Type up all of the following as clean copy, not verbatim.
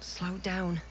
Slow down.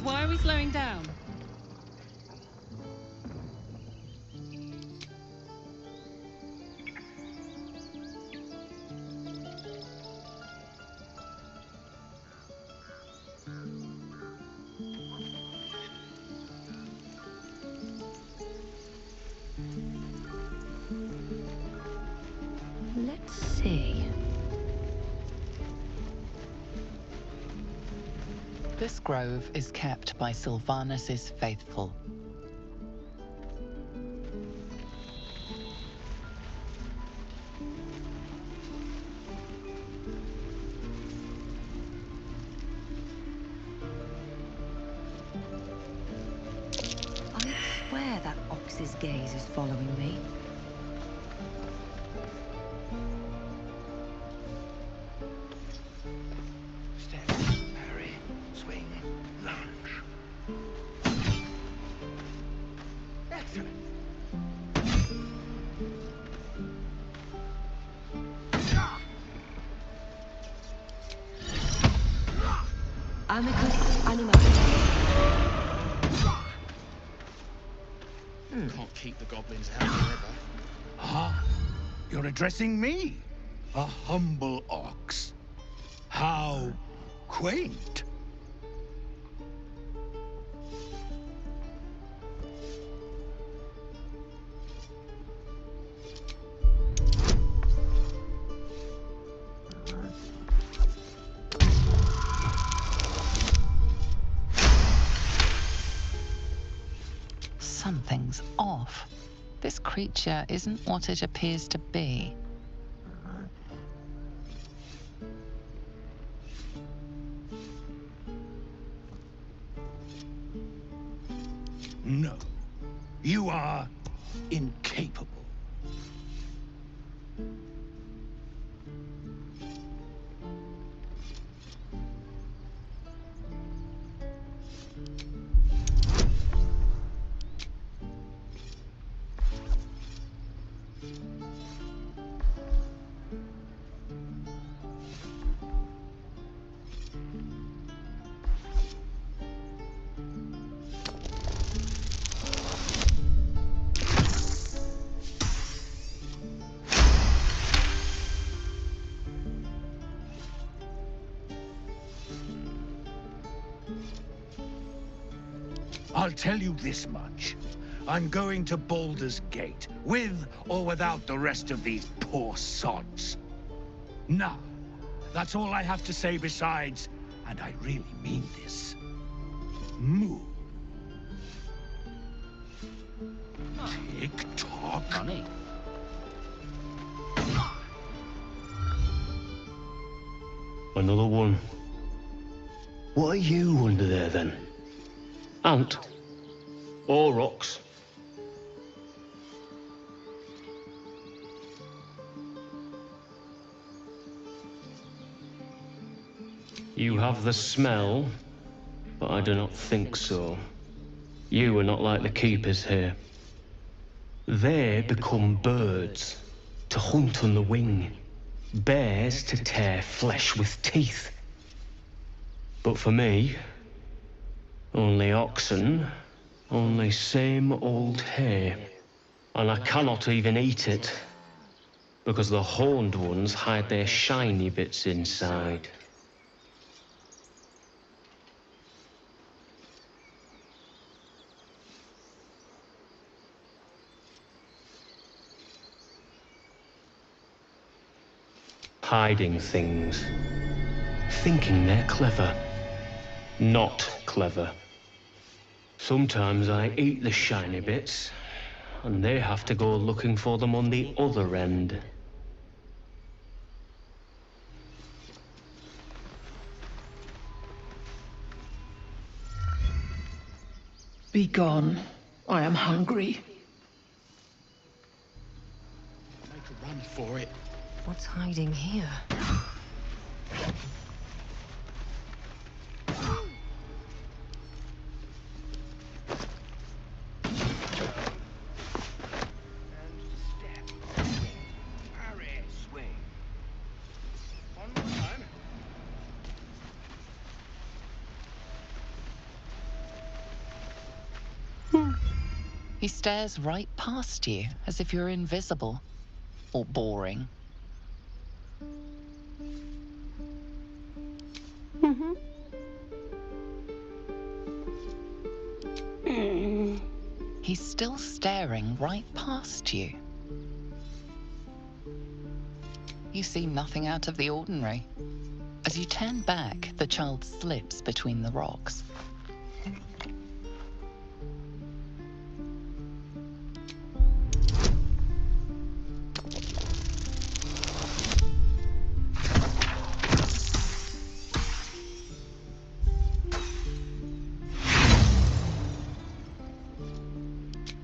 Why are we slowing down? Let's see. This grove is kept by Sylvanus's faithful. I swear that ox's gaze is following me. Step, parry, swing, lunge. Excellent. Amicus animal. Can't keep the goblins out forever. Ah, you're addressing me, a humble ox. How quaint. Something's off. This creature isn't what it appears to be. No, you are incapable. I'll tell you this much. I'm going to Baldur's Gate, with or without the rest of these poor sods. Now, that's all I have to say besides, and I really mean this. Move. Tick-tock. Funny. Another one. What are you under there, then? Ant? Or rocks? You have the smell, but I do not think so. You are not like the keepers here. They become birds, to hunt on the wing. Bears to tear flesh with teeth. But for me, only oxen, only same old hay. And I cannot even eat it, because the horned ones hide their shiny bits inside. Hiding things. Thinking they're clever. Not clever. Sometimes I eat the shiny bits, and they have to go looking for them on the other end. Be gone. I am hungry. Make a run for it. What's hiding here? He stares right past you, as if you're invisible. Or boring. He's still staring right past you. You see nothing out of the ordinary. As you turn back, the child slips between the rocks.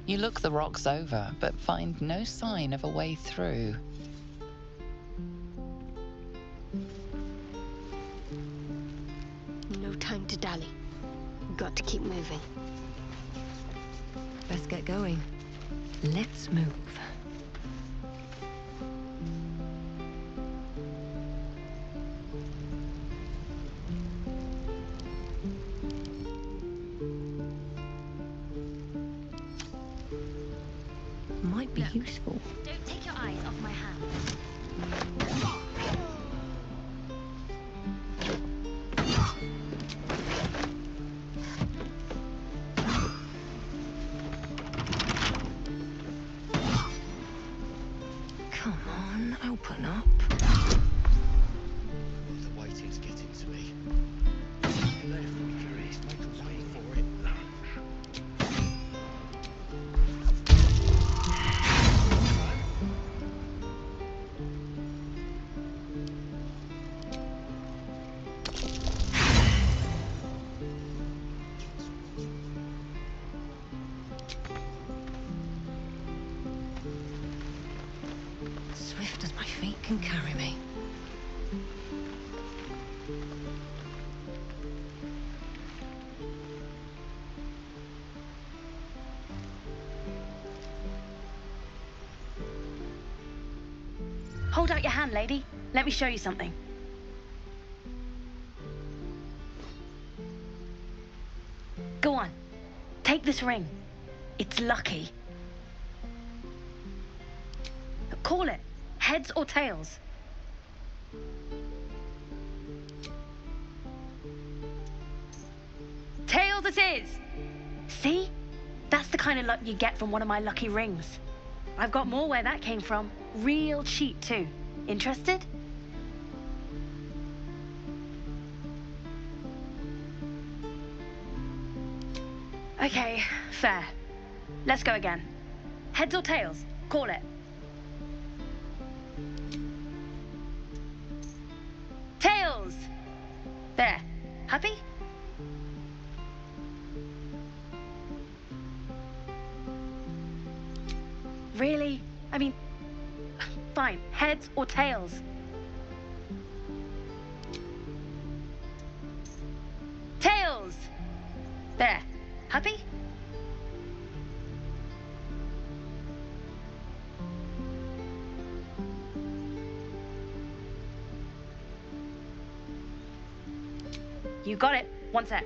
You look the rocks over, but find no sign of a way through. No time to dally. Got to keep moving. Let's get going. Let's move. Might be useful. Don't take your eyes off my hand. Come on, open up. The waiting's getting to me. Let it furious. Make a run for it. Swift as my feet can carry me. Hold out your hand, lady. Let me show you something. Go on. Take this ring. It's lucky. Call it. Heads or tails? Tails it is! See? That's the kind of luck you get from one of my lucky rings. I've got more where that came from. Real cheap, too. Interested? Okay, fair. Let's go again. Heads or tails? Call it. Tails! There. Happy? Really? I mean, fine. Heads or tails? Tails! There. Happy? You got it. One sec.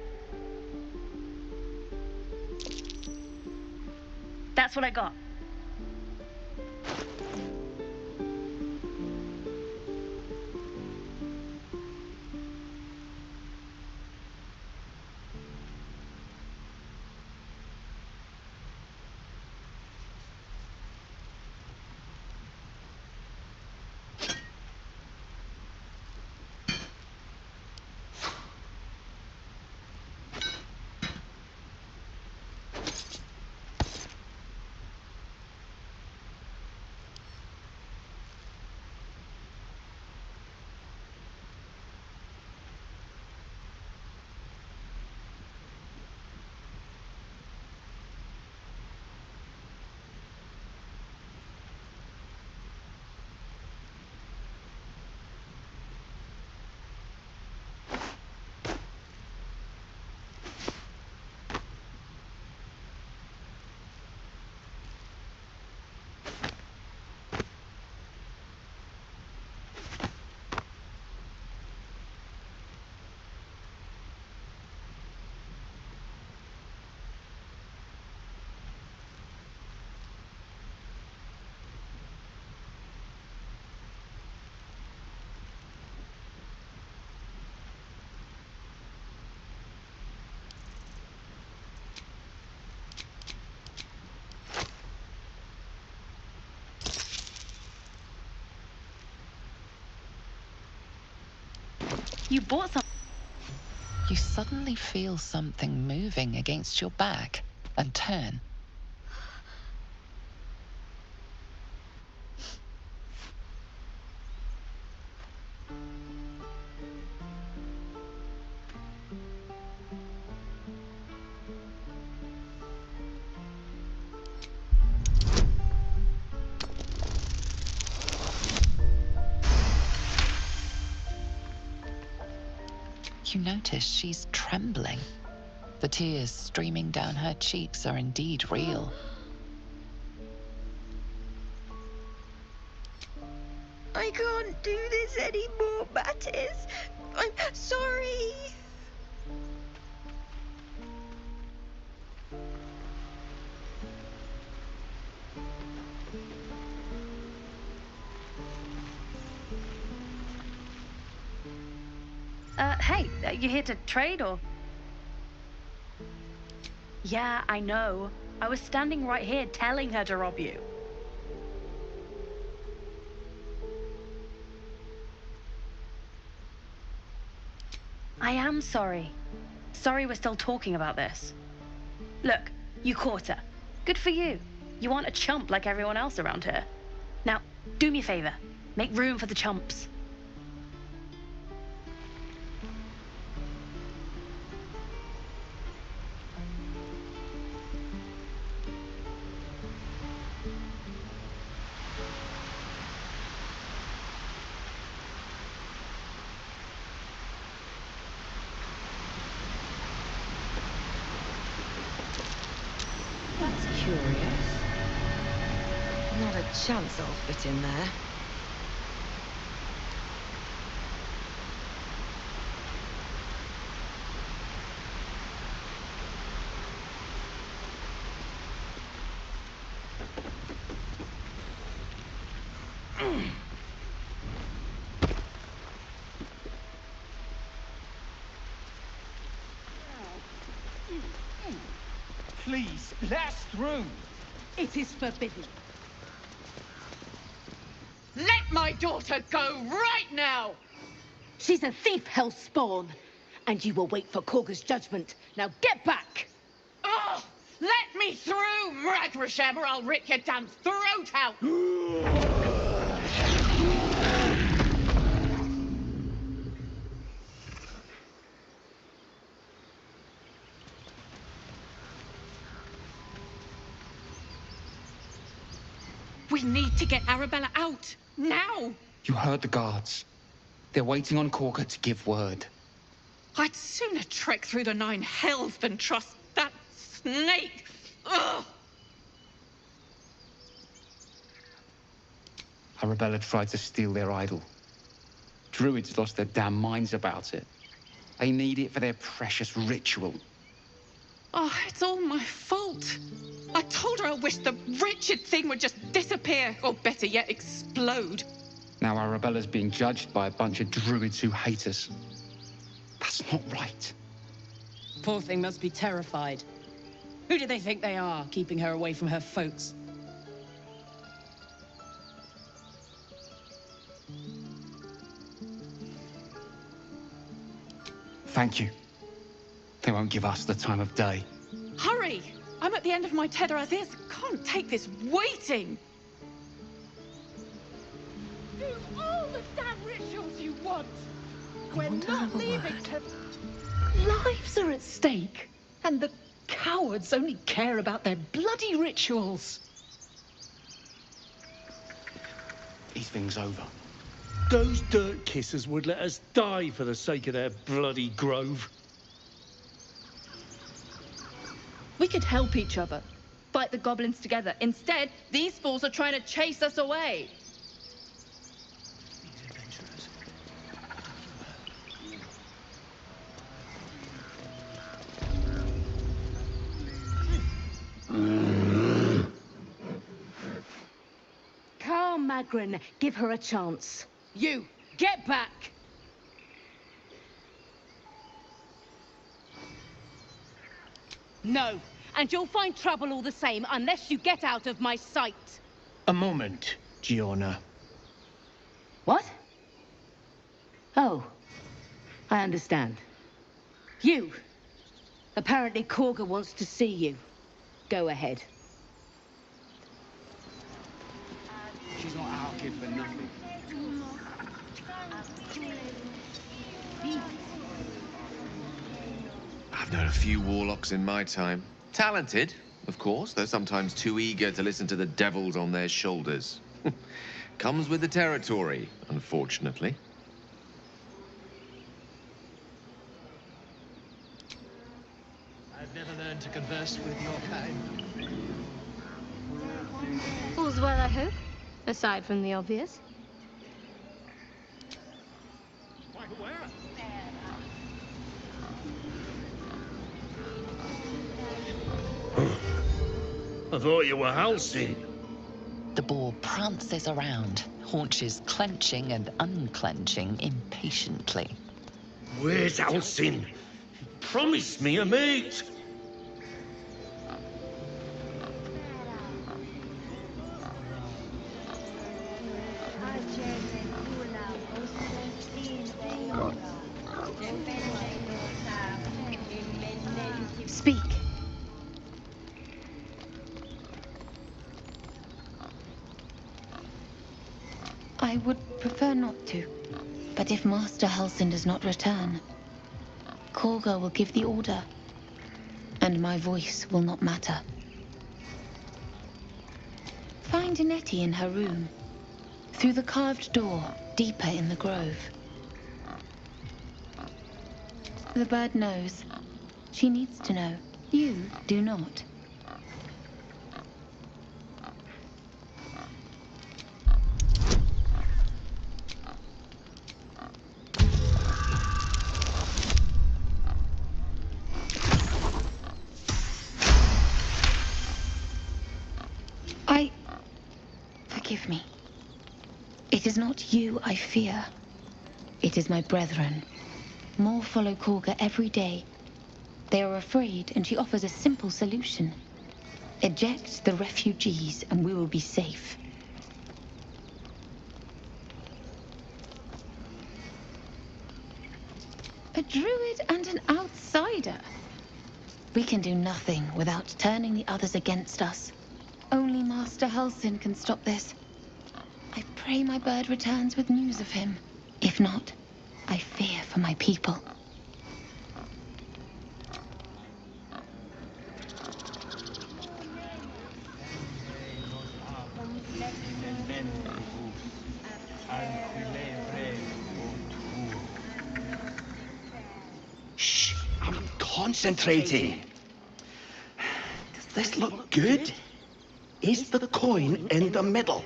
That's what I got. You bought some. You suddenly feel something moving against your back and turn. You notice she's trembling. The tears streaming down her cheeks are indeed real. I can't do this anymore, Mattis. I'm sorry. Hey, you here to trade or? Yeah, I know. I was standing right here telling her to rob you. I am sorry. Sorry we're still talking about this. Look, you caught her. Good for you. You aren't a chump like everyone else around here. Now, do me a favor. Make room for the chumps. That's curious. Not a chance I'll fit in there. Please, let us through. It is forbidden. Let my daughter go right now! She's a thief, hellspawn. And you will wait for Korga's judgment. Now get back! Oh, let me through, Mragrashem, or I'll rip your damn throat out! We need to get Arabella out, now! You heard the guards. They're waiting on Korga to give word. I'd sooner trek through the 9 hells than trust that snake! Ugh! Arabella tried to steal their idol. Druids lost their damn minds about it. They need it for their precious ritual. Oh, it's all my fault. I told her I wished the wretched thing would just disappear, or better yet, explode. Now Arabella's being judged by a bunch of druids who hate us. That's not right. Poor thing must be terrified. Who do they think they are, keeping her away from her folks? Thank you. They won't give us the time of day. Hurry! I'm at the end of my tether as is. Can't take this waiting. Do all the damn rituals you want. We're not leaving Lives are at stake. And the cowards only care about their bloody rituals. These things over. Those dirt kissers would let us die for the sake of their bloody grove. We could help each other. Fight the goblins together. Instead, these fools are trying to chase us away. These adventurers. Carl Magrin, give her a chance. You, get back! No, and you'll find trouble all the same unless you get out of my sight. A moment, Gianna. What? Oh, I understand. You! Apparently Korga wants to see you. Go ahead. She's not our kid for nothing. I've known a few warlocks in my time. Talented, of course, though sometimes too eager to listen to the devils on their shoulders. Comes with the territory, unfortunately. I've never learned to converse with your kind. All's well, I hope, aside from the obvious. I thought you were Halsey. The boar prances around, haunches clenching and unclenching impatiently. Where's Halsin? Promise me a mate. Speak. I would prefer not to, but if Master Halsin does not return, Korga will give the order, and my voice will not matter. Find Nettie in her room, through the carved door, deeper in the grove. The bird knows. She needs to know. You do not. Forgive me. It is not you I fear. It is my brethren. More follow Korga every day. They are afraid, and she offers a simple solution. Eject the refugees, and we will be safe. A druid and an outsider. We can do nothing without turning the others against us. Only Master Halsin can stop this. I pray my bird returns with news of him. If not, I fear for my people. Shh! I'm concentrating. Does this look good? Is the coin in the middle?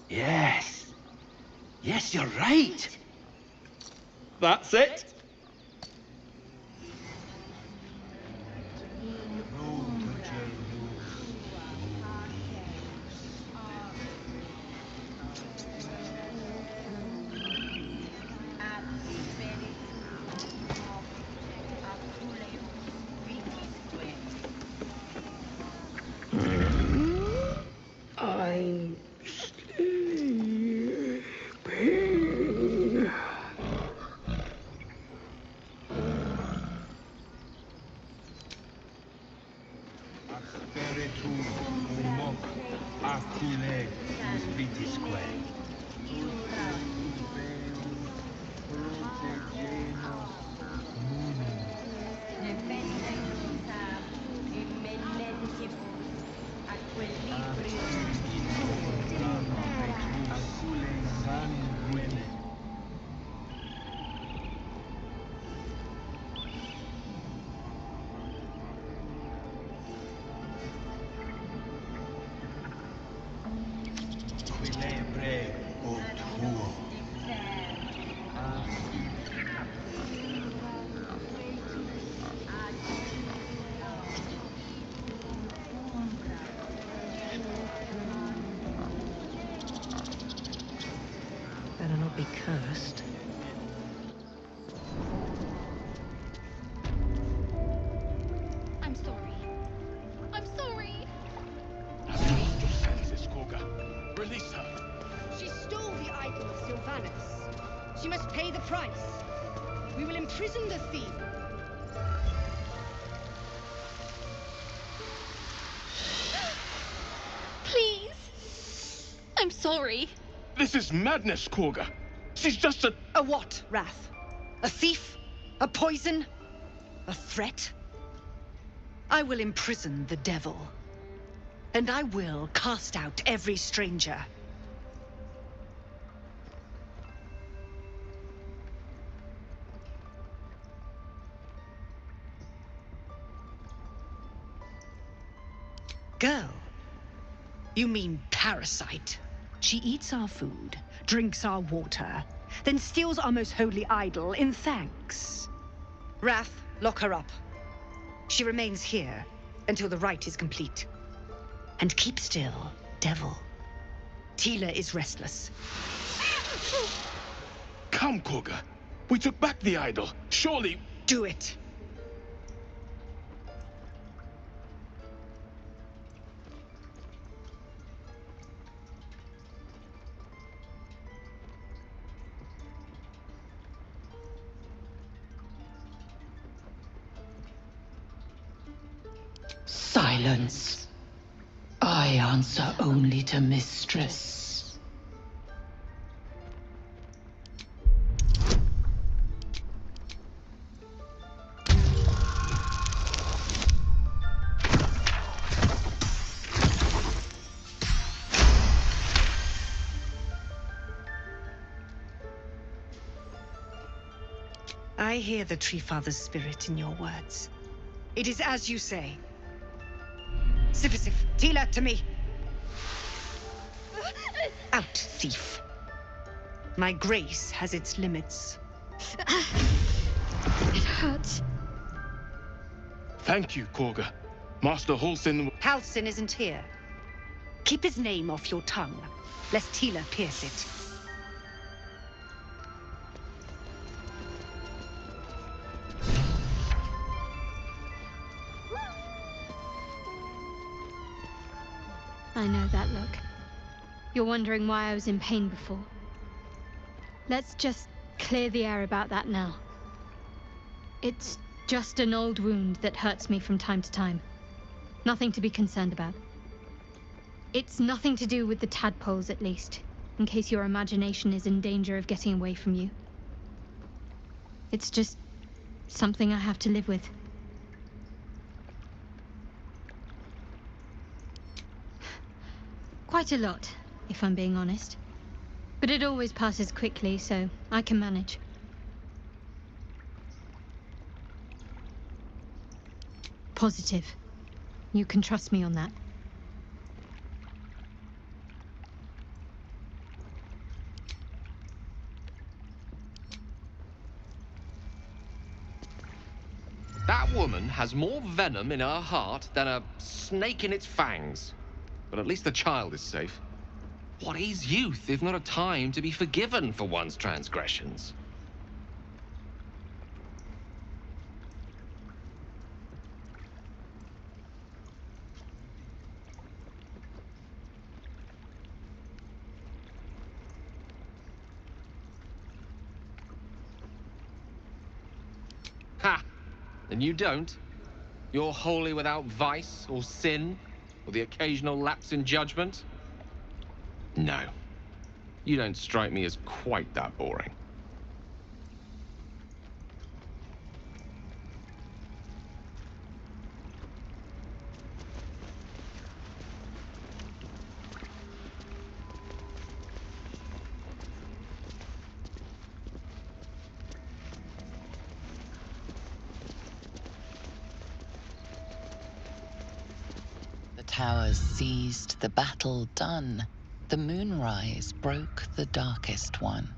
Yes. Yes, you're right. That's it. I'm sleeping. Asperitu moc acule vitisque. price. We will imprison the thief. Please. I'm sorry. This is madness, Korga. She's just a... A what, Wrath? A thief? A poison? A threat? I will imprison the devil. And I will cast out every stranger. Girl? You mean parasite? She eats our food, drinks our water, then steals our most holy idol in thanks. Wrath, lock her up. She remains here until the rite is complete. And keep still, devil. Tila is restless. Come, Korga. We took back the idol. Surely... Do it. Silence. I answer only to Mistress. I hear the Tree Father's spirit in your words. It is as you say. Sifisif, Tila, to me. Out, thief. My grace has its limits. It hurts. Thank you, Korga. Master Halsin... Halsin isn't here. Keep his name off your tongue, lest Tila pierce it. I know that look. You're wondering why I was in pain before. Let's just clear the air about that now. It's just an old wound that hurts me from time to time. Nothing to be concerned about. It's nothing to do with the tadpoles, at least, in case your imagination is in danger of getting away from you. It's just something I have to live with. Quite a lot, if I'm being honest. But it always passes quickly, so I can manage. Positive. You can trust me on that. That woman has more venom in her heart than a snake in its fangs. But at least the child is safe. What is youth if not a time to be forgiven for one's transgressions? Ha! And you don't? You're wholly without vice or sin? Or the occasional lapse in judgment? No. You don't strike me as quite that boring. Towers seized, the battle done. The moonrise broke the darkest one.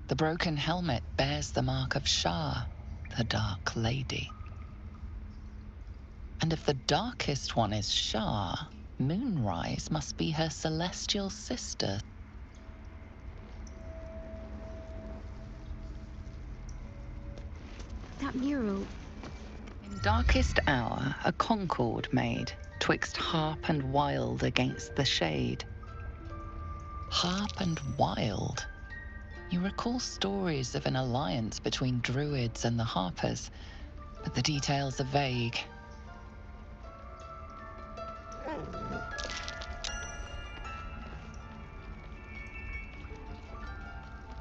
The broken helmet bears the mark of Shah, the Dark Lady. And if the darkest one is Shah, Moonrise must be her celestial sister. That mural. In darkest hour, a concord made, twixt harp and wild against the shade. Harp and wild? You recall stories of an alliance between druids and the Harpers, but the details are vague.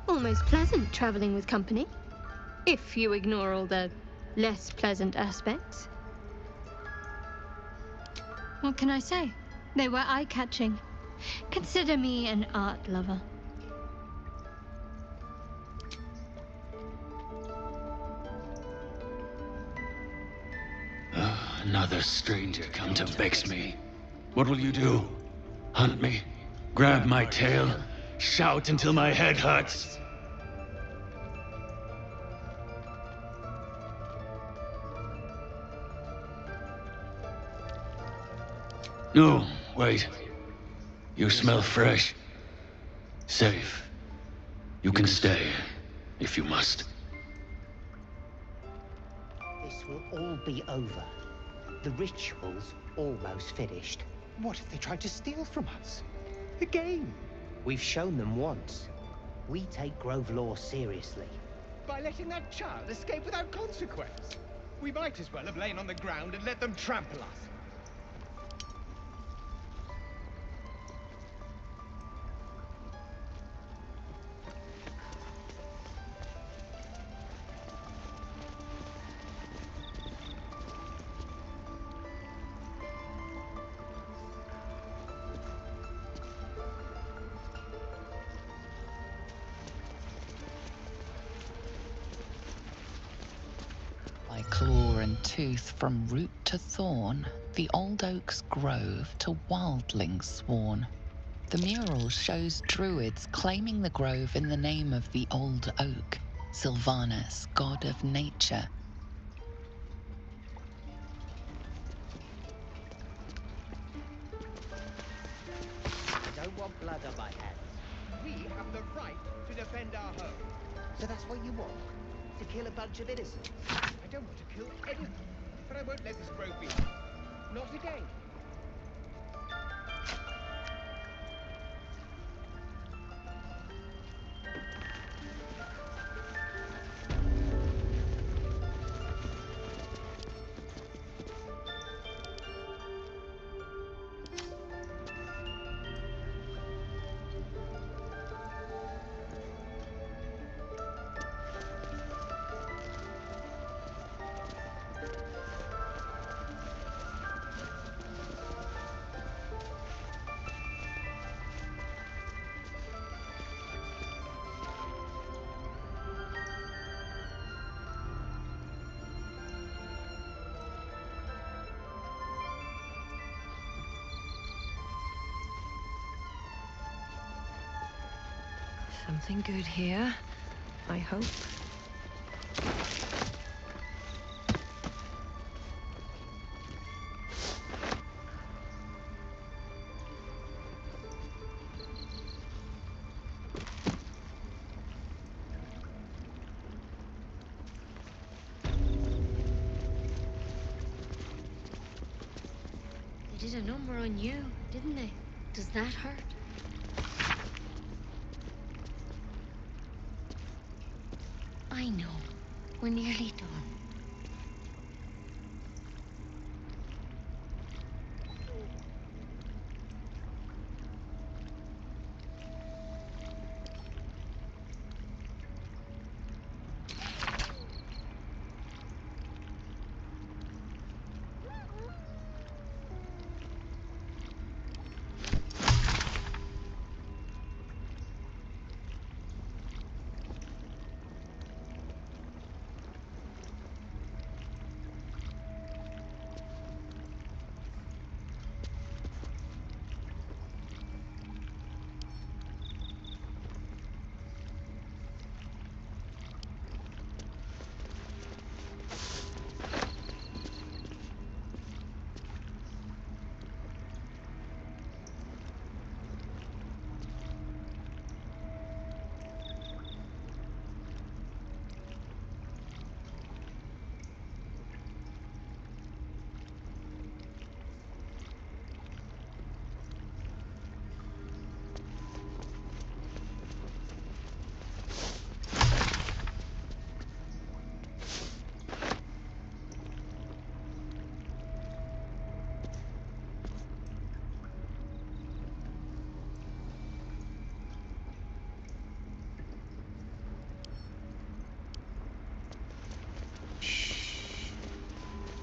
Almost pleasant traveling with company, if you ignore all the less pleasant aspects. What can I say? They were eye-catching. Consider me an art lover. Another stranger come to vex me. What will you do? Hunt me? Grab my tail? Shout until my head hurts? No, wait. You smell fresh. Safe. You can stay, if you must. This will all be over. The ritual's almost finished. What if they tried to steal from us? Again? We've shown them once. We take Grove law seriously. By letting that child escape without consequence? We might as well have lain on the ground and let them trample us. By claw and tooth from root to thorn, the old oak's grove to wildlings sworn. The mural shows druids claiming the grove in the name of the old oak, Sylvanus, god of nature. I don't want blood on my hands. We have the right to defend our home. So that's what you want? To kill a bunch of innocents? I don't want to kill anyone, but I won't let this grove be. Not again. Something good here, I hope. They did a number on you, didn't they? Does that hurt? I know. We're nearly done.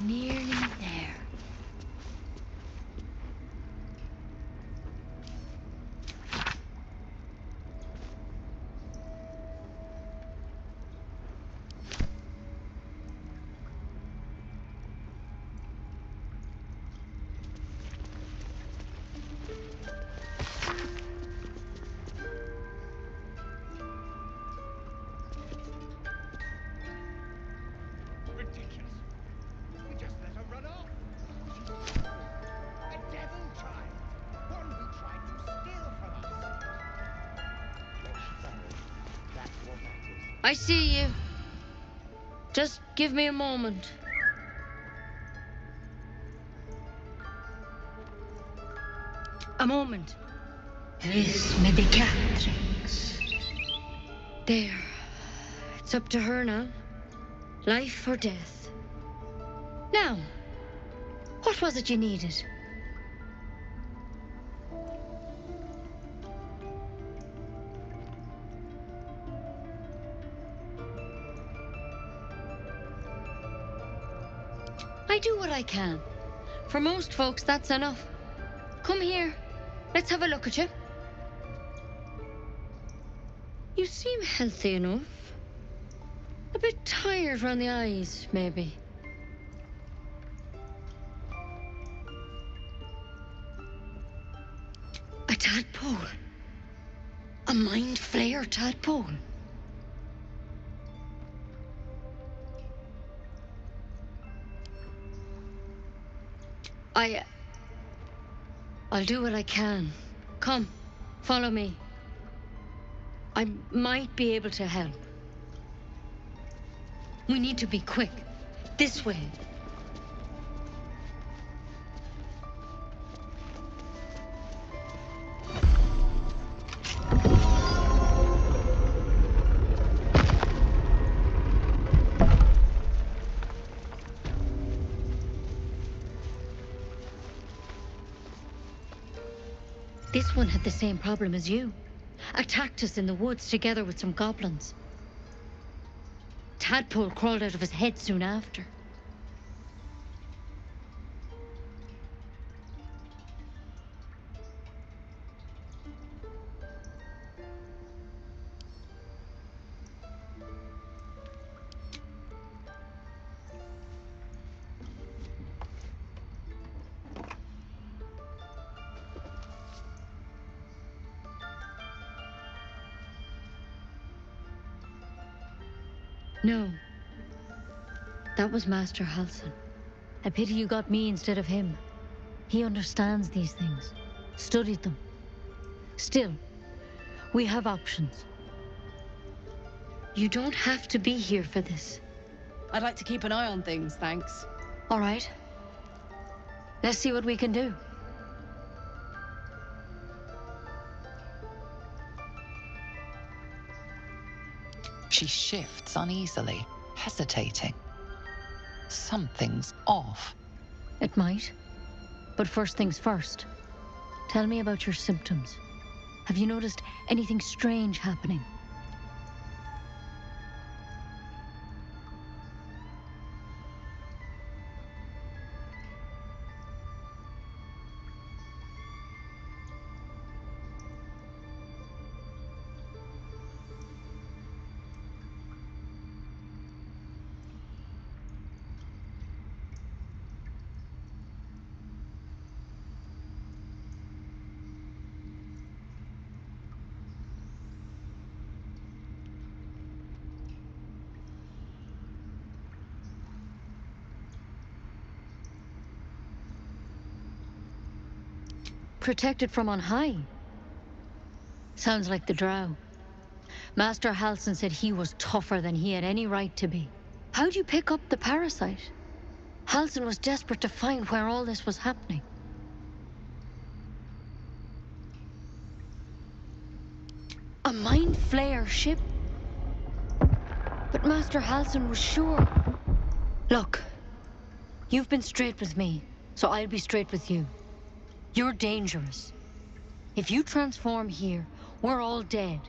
nearly there. Ridiculous. We just let her run off. She's a devil child. One who tried to steal from us. Let's go. That's what matters. I see you. Just give me a moment. A moment. Vis medicatrix. There. It's up to her now. Life or death. Now, what was it you needed? I do what I can. For most folks, that's enough. Come here. Let's have a look at you. You seem healthy enough. A bit tired round the eyes, maybe. A tadpole. A mind flayer tadpole. I'll do what I can. Come, follow me. I might be able to help. We need to be quick. This way. This one had the same problem as you. Attacked us in the woods together with some goblins. Tadpole crawled out of his head soon after. No. That was Master Halsin. A pity you got me instead of him. He understands these things. Studied them. Still, we have options. You don't have to be here for this. I'd like to keep an eye on things, thanks. All right. Let's see what we can do. She shifts uneasily, hesitating. Something's off. It might. But first things first. Tell me about your symptoms. Have you noticed anything strange happening? Protected from on high. Sounds like the drow. Master Halsin said he was tougher than he had any right to be. How'd you pick up the parasite? Halsin was desperate to find where all this was happening. A mind flayer ship? But Master Halsin was sure. Look, you've been straight with me, so I'll be straight with you. You're dangerous. If you transform here, we're all dead.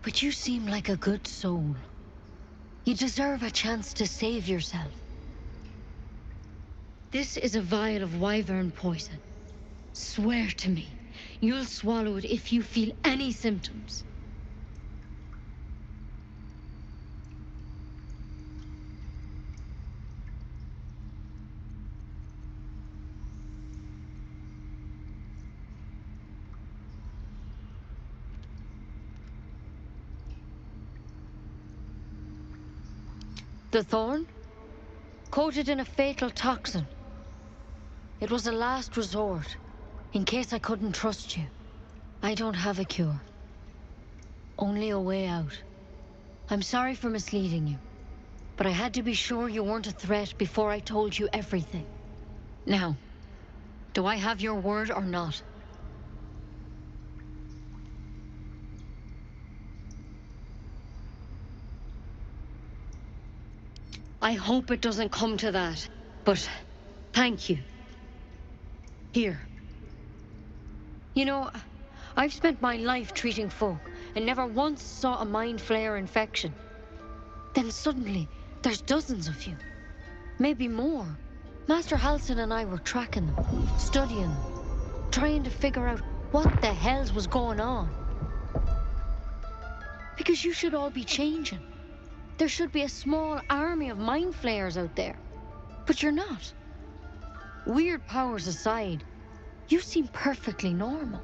But you seem like a good soul. You deserve a chance to save yourself. This is a vial of wyvern poison. Swear to me, you'll swallow it if you feel any symptoms. The thorn? Coated in a fatal toxin. It was a last resort, in case I couldn't trust you. I don't have a cure. Only a way out. I'm sorry for misleading you, but I had to be sure you weren't a threat before I told you everything. Now, do I have your word or not? I hope it doesn't come to that, but thank you. Here. You know, I've spent my life treating folk and never once saw a mind flayer infection. Then suddenly, there's dozens of you. Maybe more. Master Halsin and I were tracking them, studying them, trying to figure out what the hells was going on. Because you should all be changing. There should be a small army of mind flayers out there. But you're not. Weird powers aside, you seem perfectly normal.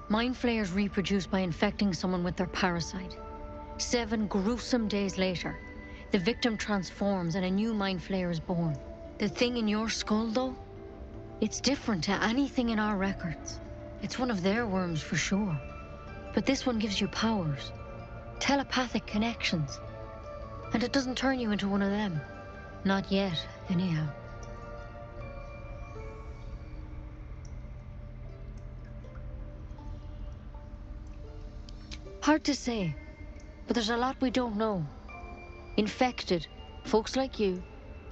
Mind flayers reproduce by infecting someone with their parasite. 7 gruesome days later, the victim transforms and a new mind flayer is born. The thing in your skull, though? It's different to anything in our records. It's one of their worms for sure. But this one gives you powers. Telepathic connections. And it doesn't turn you into one of them. Not yet, anyhow. Hard to say, but there's a lot we don't know. Infected, folks like you,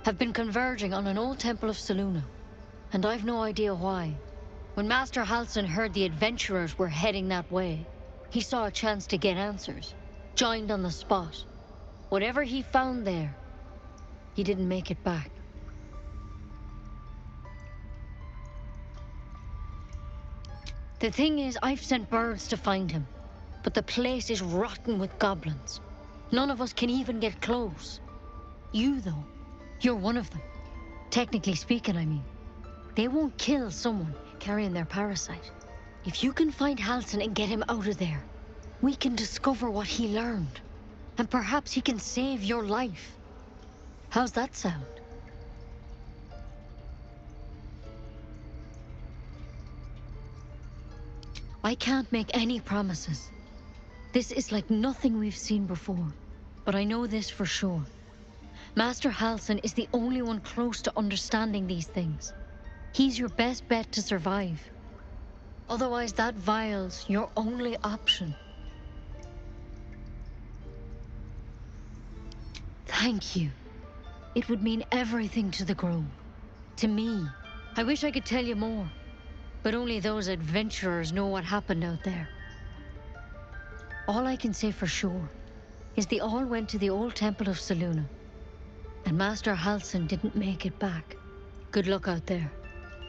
have been converging on an old temple of Selûne. And I've no idea why. When Master Halsin heard the adventurers were heading that way, he saw a chance to get answers. Joined on the spot. Whatever he found there, he didn't make it back. The thing is, I've sent birds to find him. But the place is rotten with goblins. None of us can even get close. You, though, you're one of them. Technically speaking, I mean. They won't kill someone carrying their parasite. If you can find Halsin and get him out of there, we can discover what he learned. And perhaps he can save your life. How's that sound? I can't make any promises. This is like nothing we've seen before. But I know this for sure. Master Halsin is the only one close to understanding these things. He's your best bet to survive. Otherwise, that vial's your only option. Thank you. It would mean everything to the Grove. To me. I wish I could tell you more. But only those adventurers know what happened out there. All I can say for sure is they all went to the old temple of Selûne. And Master Halsin didn't make it back. Good luck out there.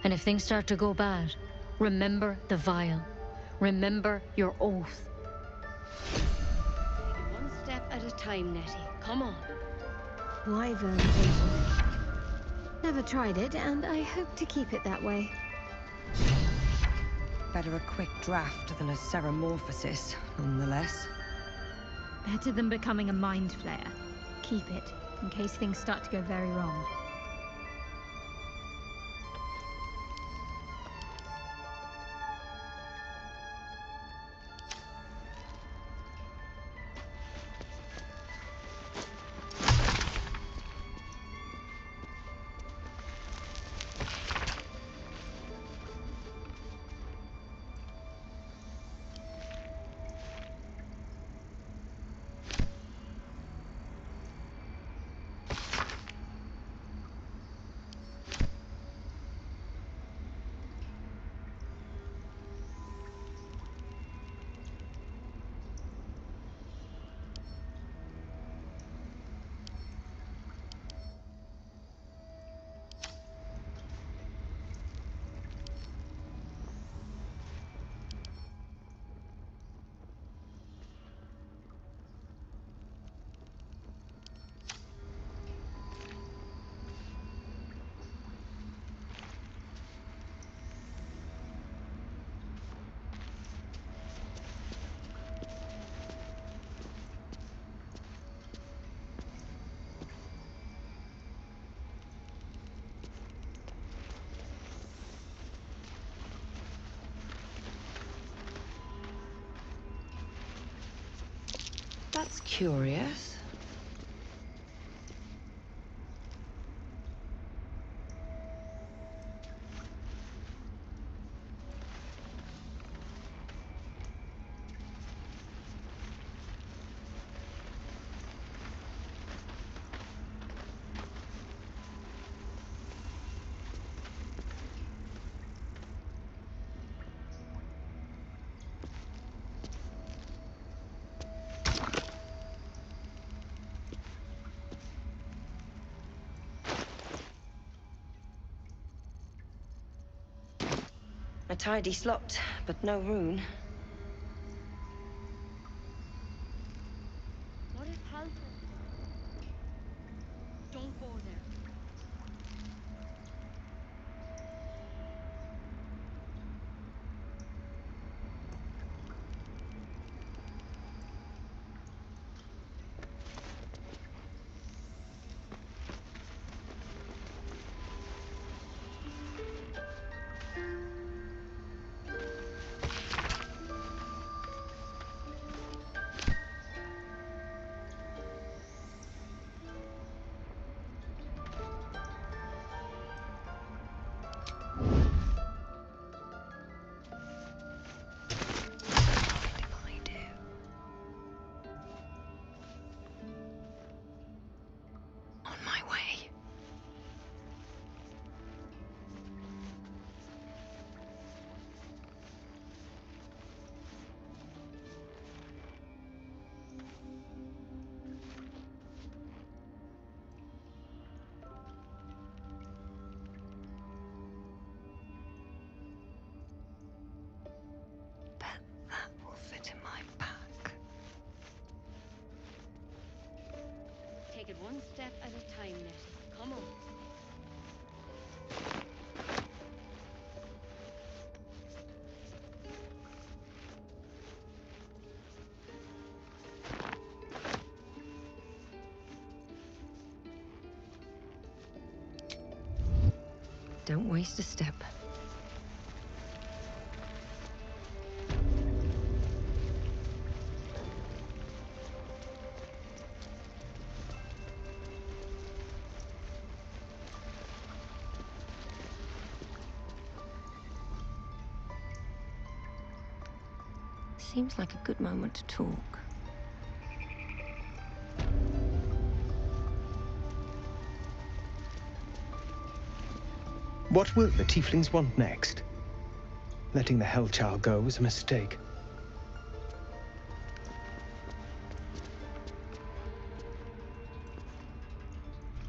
And if things start to go bad, remember the vial. Remember your oath. One step at a time, Nettie. Come on. Wyvern poison. Never tried it, and I hope to keep it that way. Better a quick draft than a ceramorphosis, nonetheless. Better than becoming a mind flayer. Keep it, in case things start to go very wrong. That's curious. A tidy slot, but no rune. What if Halford? Don't go there. On my way. Bet that will fit in my pack. Take it one step at a time, Nettie. Come on. Don't waste a step. Seems like a good moment to talk. What will the tieflings want next? Letting the Hellchild go was a mistake.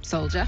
Soldier.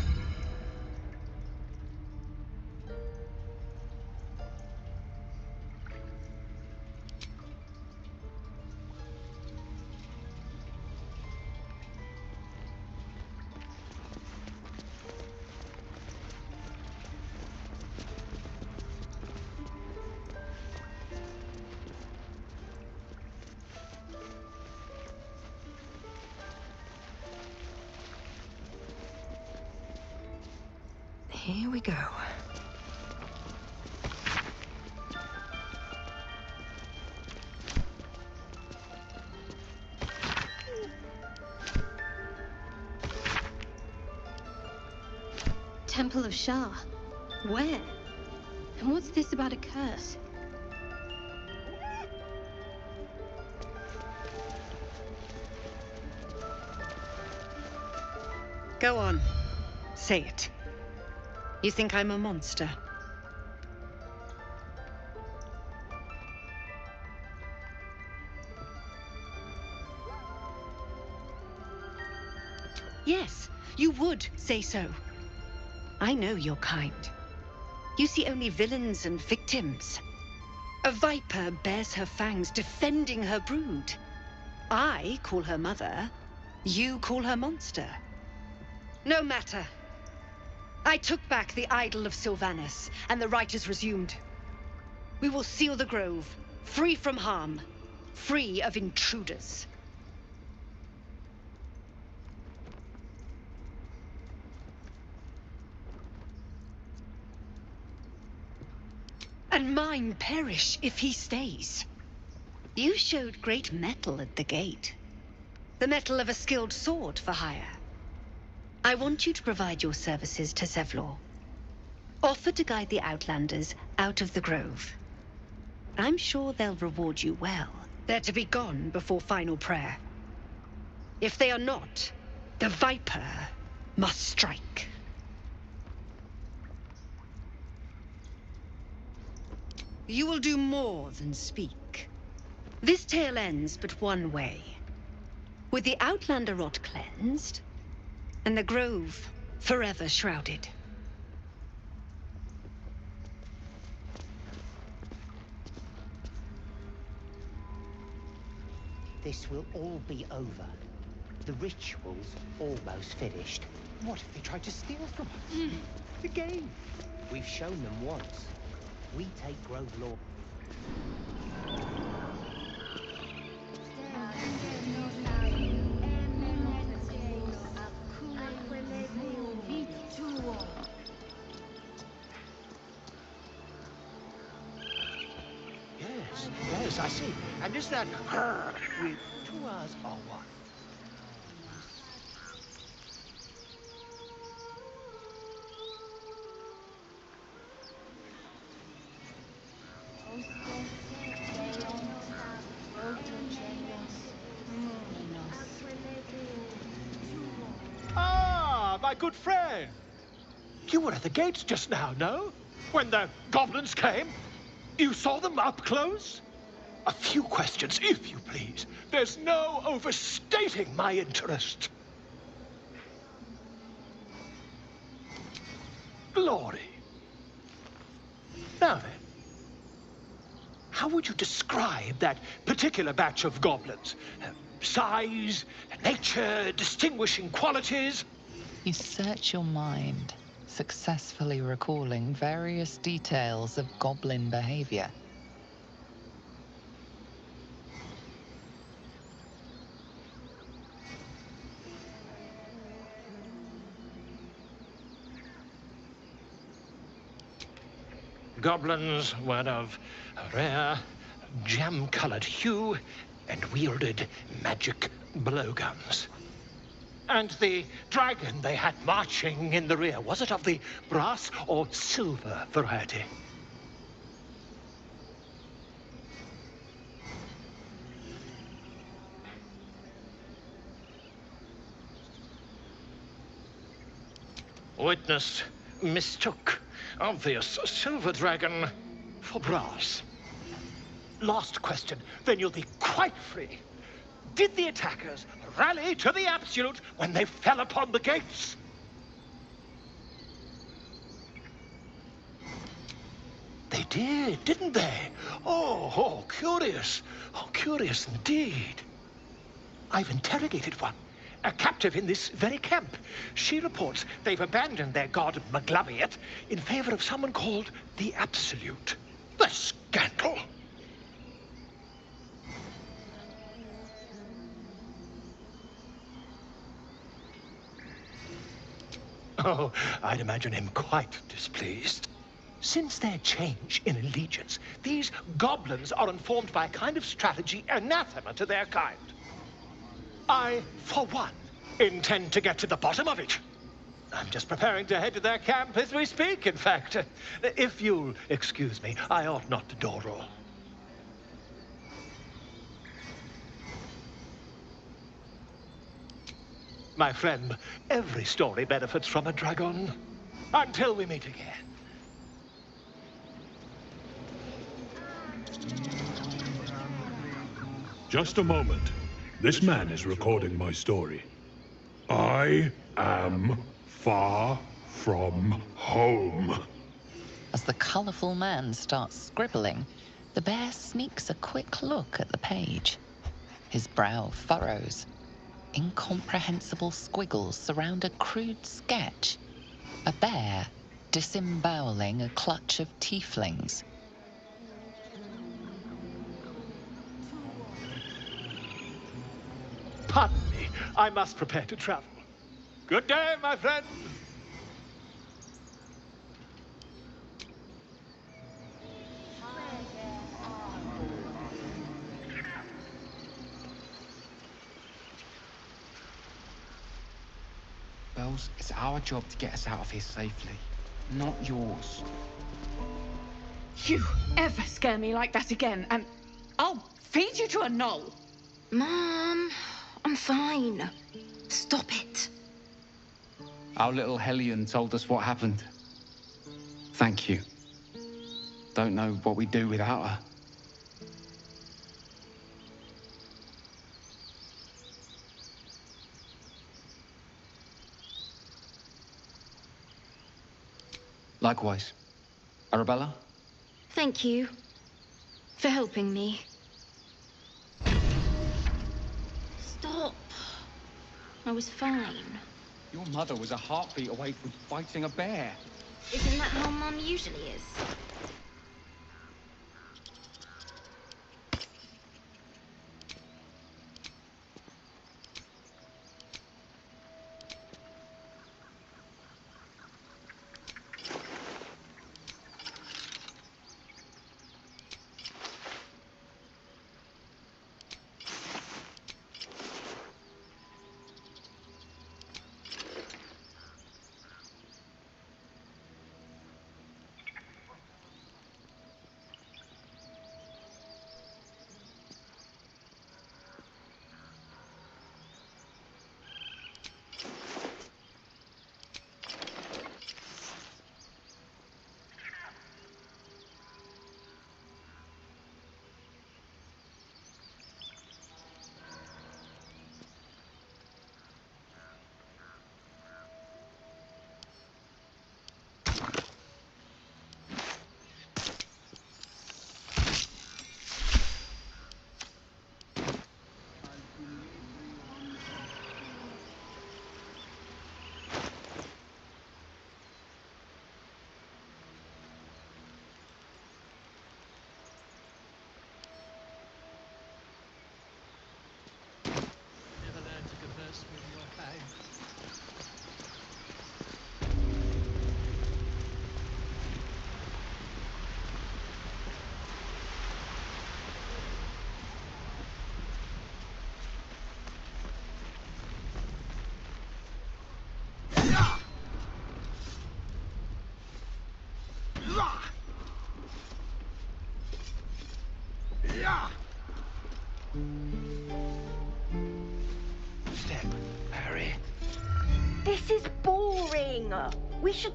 Here we go. Temple of Shah. Where? And what's this about a curse? Go on. Say it. You think I'm a monster? Yes, you would say so. I know your kind. You see only villains and victims. A viper bears her fangs defending her brood. I call her mother. You call her monster. No matter. I took back the idol of Sylvanus, and the rite is resumed. We will seal the grove, free from harm, free of intruders. And mine perish if he stays. You showed great mettle at the gate. the metal of a skilled sword for hire. I want you to provide your services to Zevlor. Offer to guide the Outlanders out of the Grove. I'm sure they'll reward you well. They're to be gone before final prayer. If they are not, the Viper must strike. You will do more than speak. This tale ends but one way. With the Outlander rot cleansed, and the Grove forever shrouded. This will all be over. The ritual's almost finished. What if they tried to steal from us? The game. We've shown them once. We take Grove Law. Yes, I see. And is that her with 2 R's or what? Ah, my good friend. You were at the gates just now, no? When the goblins came? You saw them up close? A few questions, if you please. There's no overstating my interest. Glory. Now then, how would you describe that particular batch of goblins? Size, nature, distinguishing qualities? You search your mind, successfully recalling various details of goblin behavior. Goblins were of a rare, jam-colored hue and wielded magic blowguns. And the dragon they had marching in the rear, was it of the brass or silver variety? Witness mistook obvious silver dragon for brass. Last question, then you'll be quite free. Did the attackers rally to the absolute when they fell upon the gates? They did, didn't they? Oh, curious. Oh, curious indeed. I've interrogated one, a captive in this very camp. She reports they've abandoned their god Maglabiet in favor of someone called the Absolute. The scandal! Oh, I'd imagine him quite displeased. Since their change in allegiance, these goblins are informed by a kind of strategy anathema to their kind. I, for one, intend to get to the bottom of it. I'm just preparing to head to their camp as we speak, in fact. If you'll excuse me, I ought not to door roll. My friend, every story benefits from a dragon. Until we meet again. Just a moment. This man is recording my story. I am far from home. As the colourful man starts scribbling, the bear sneaks a quick look at the page. His brow furrows. Incomprehensible squiggles surround a crude sketch. A bear disemboweling a clutch of tieflings. Pardon me, I must prepare to travel. Good day, my friend. Jules. It's our job to get us out of here safely, not yours. You ever scare me like that again, and I'll feed you to a knoll. Mom, I'm fine. Stop it. Our little Hellion told us what happened. Thank you. Don't know what we'd do without her. Likewise. Arabella? Thank you for helping me. Stop. I was fine. Your mother was a heartbeat away from fighting a bear. Isn't that how Mum usually is? Step, Harry. This is boring. We should...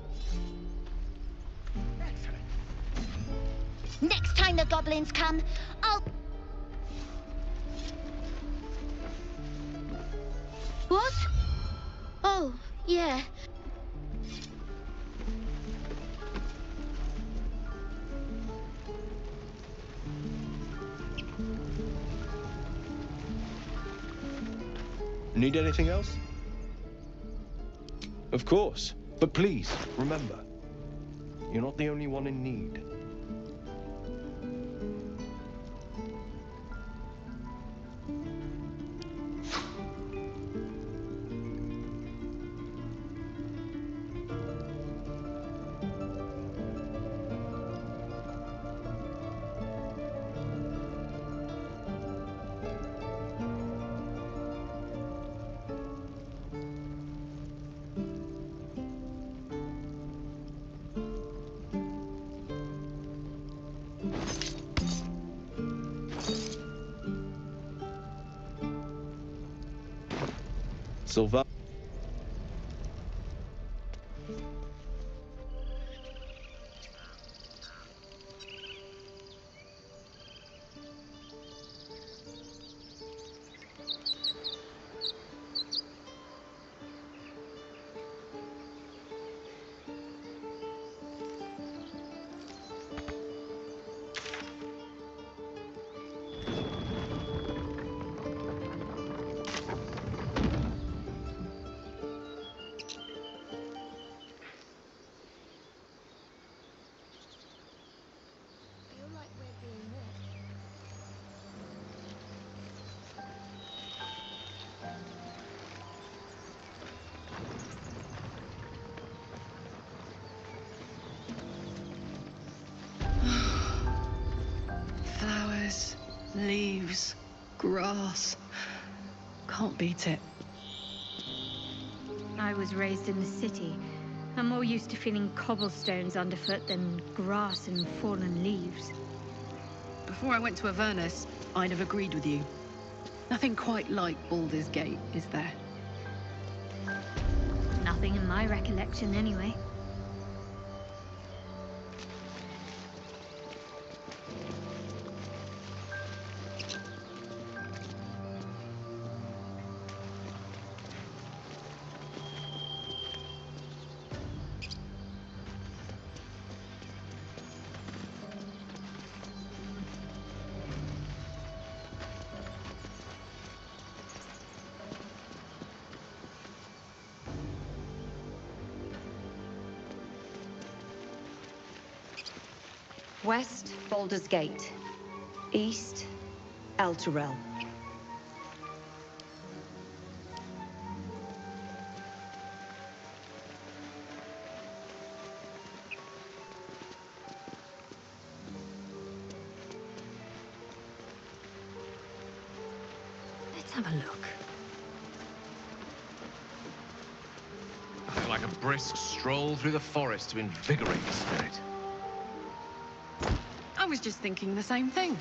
Next time the goblins come, I'll... What? Oh, yeah. Need anything else? Of course. But please, remember, you're not the only one in need. Silva. Flowers, leaves, grass. Can't beat it. I was raised in the city. I'm more used to feeling cobblestones underfoot than grass and fallen leaves. Before I went to Avernus, I'd have agreed with you. Nothing quite like Baldur's Gate, is there? Nothing in my recollection, anyway. West, Baldur's Gate. East, Elturel. Let's have a look. Nothing like a brisk stroll through the forest to invigorate the spirit. I was just thinking the same thing,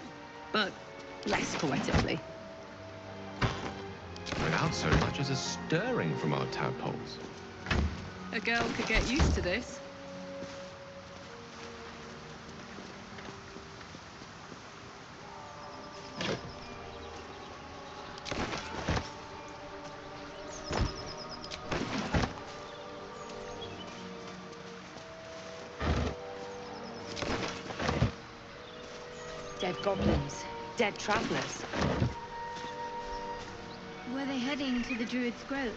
but less poetically. Without so much as a stirring from our tadpoles. A girl could get used to this. Dead goblins. Dead travelers. Were they heading to the Druid's Grove?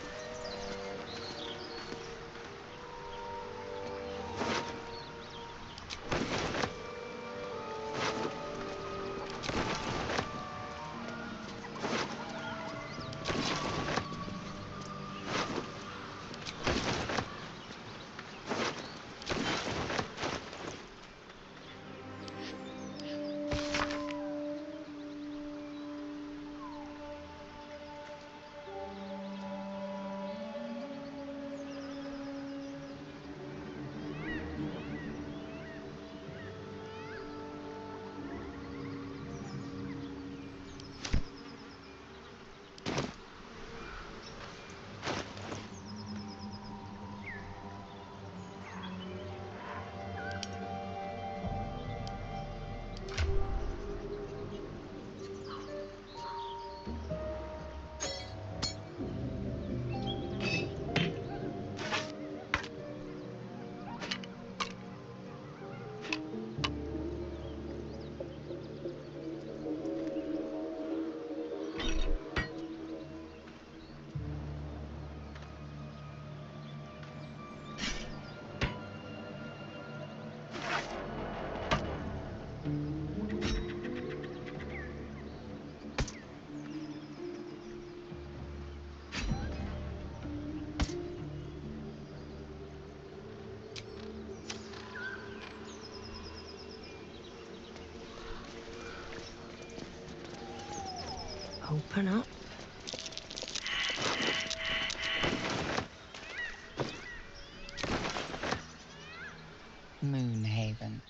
Open up. Moonhaven.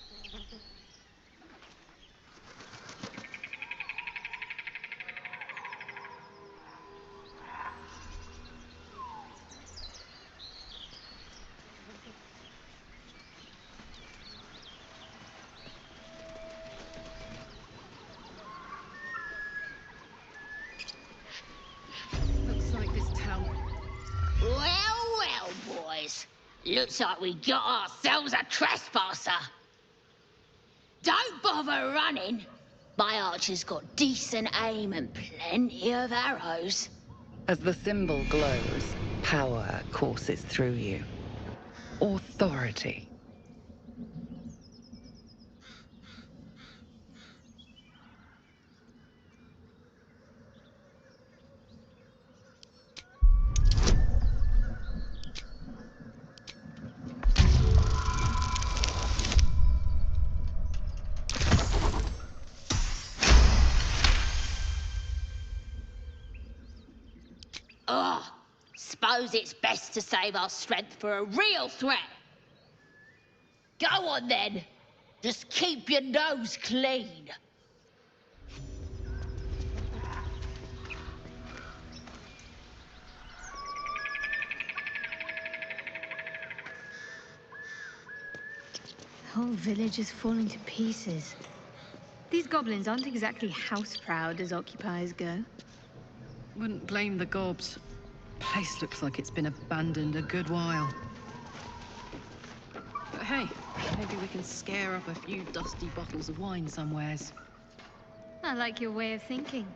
Looks like this town. Well, well, boys. Looks like we got ourselves a trespasser. Don't bother running. My archer's got decent aim and plenty of arrows. As the symbol glows, power courses through you. Authority. Suppose it's best to save our strength for a real threat. Go on then. Just keep your nose clean. The whole village is falling to pieces. These goblins aren't exactly house-proud as occupiers go. Wouldn't blame the gobs. Place looks like it's been abandoned a good while. But hey, maybe we can scare up a few dusty bottles of wine somewheres. I like your way of thinking.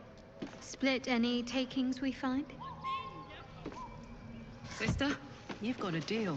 Split any takings we find? Sister, you've got a deal.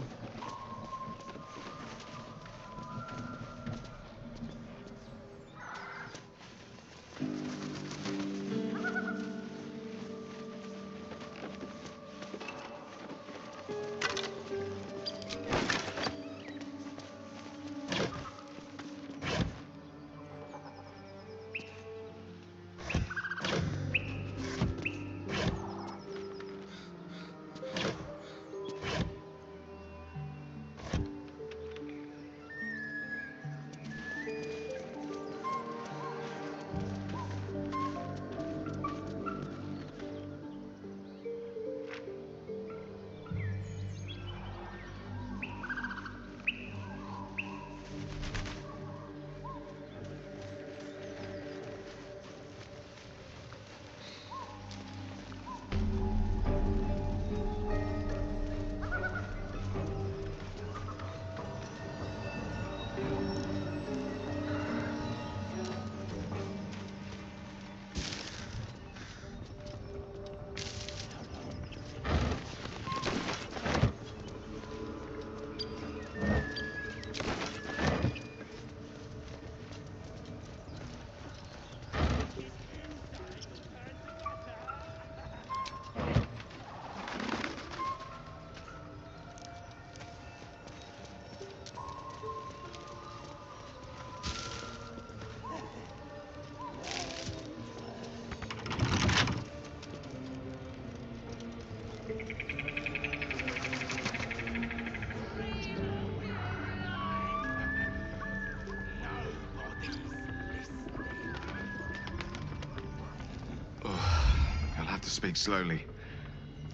I'll have to speak slowly.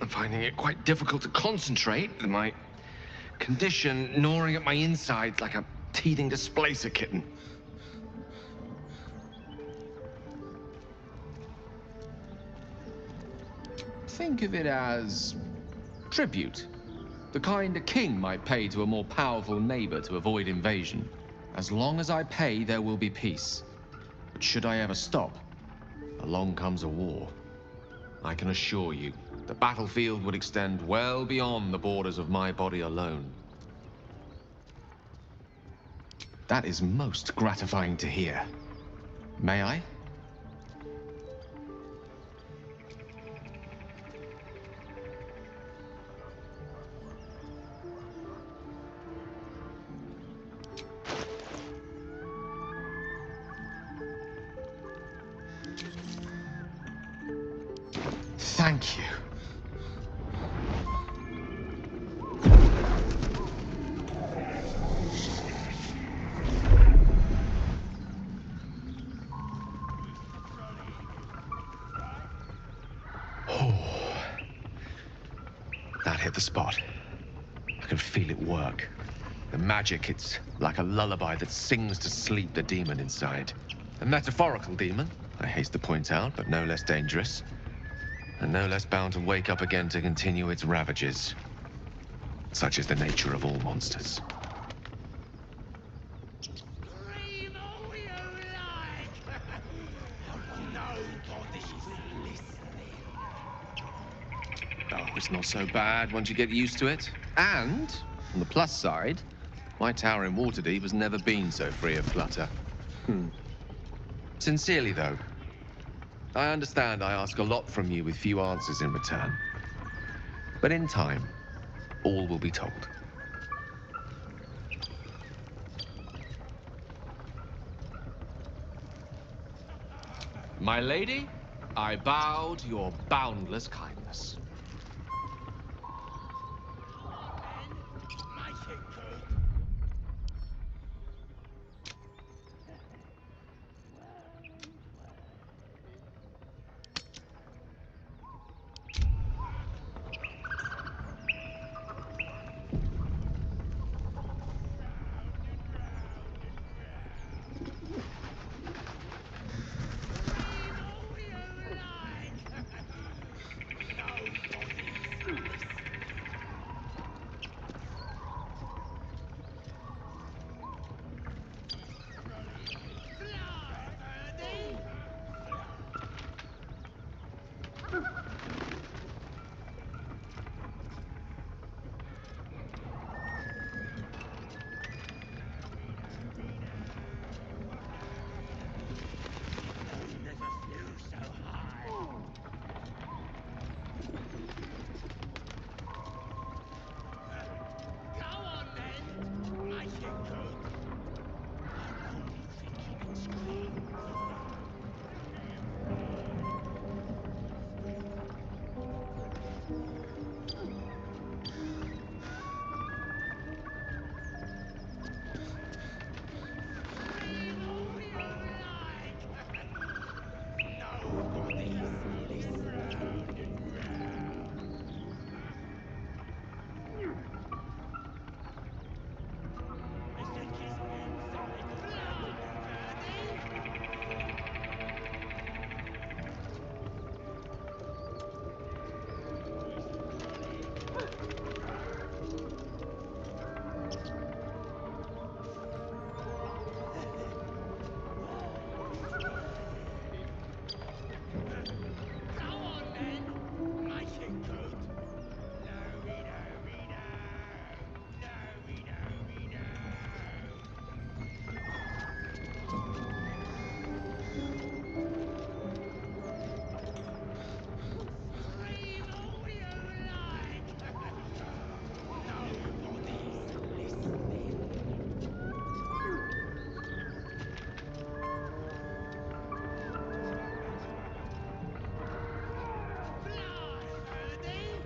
I'm finding it quite difficult to concentrate with my condition gnawing at my insides like a teething displacer kitten. Think of it as tribute. The kind a king might pay to a more powerful neighbor to avoid invasion. As long as I pay, there will be peace. But should I ever stop, along comes a war. I can assure you, the battlefield would extend well beyond the borders of my body alone. That is most gratifying to hear. May I? Thank you. Oh, that hit the spot. I can feel it work. The magic, it's like a lullaby that sings to sleep the demon inside. A metaphorical demon, I haste to point out, but no less dangerous. And no less bound to wake up again to continue its ravages. Such is the nature of all monsters. Oh, it's not so bad once you get used to it. And, on the plus side, my tower in Waterdeep has never been so free of clutter. Sincerely, though, I understand I ask a lot from you with few answers in return. But in time, all will be told. My lady, I bow to your boundless kindness. Go on then. Make it good. No, we don't, we don't. No, we don't, we don't. Scream all you like. Nobody's listening. Fly, Rudy.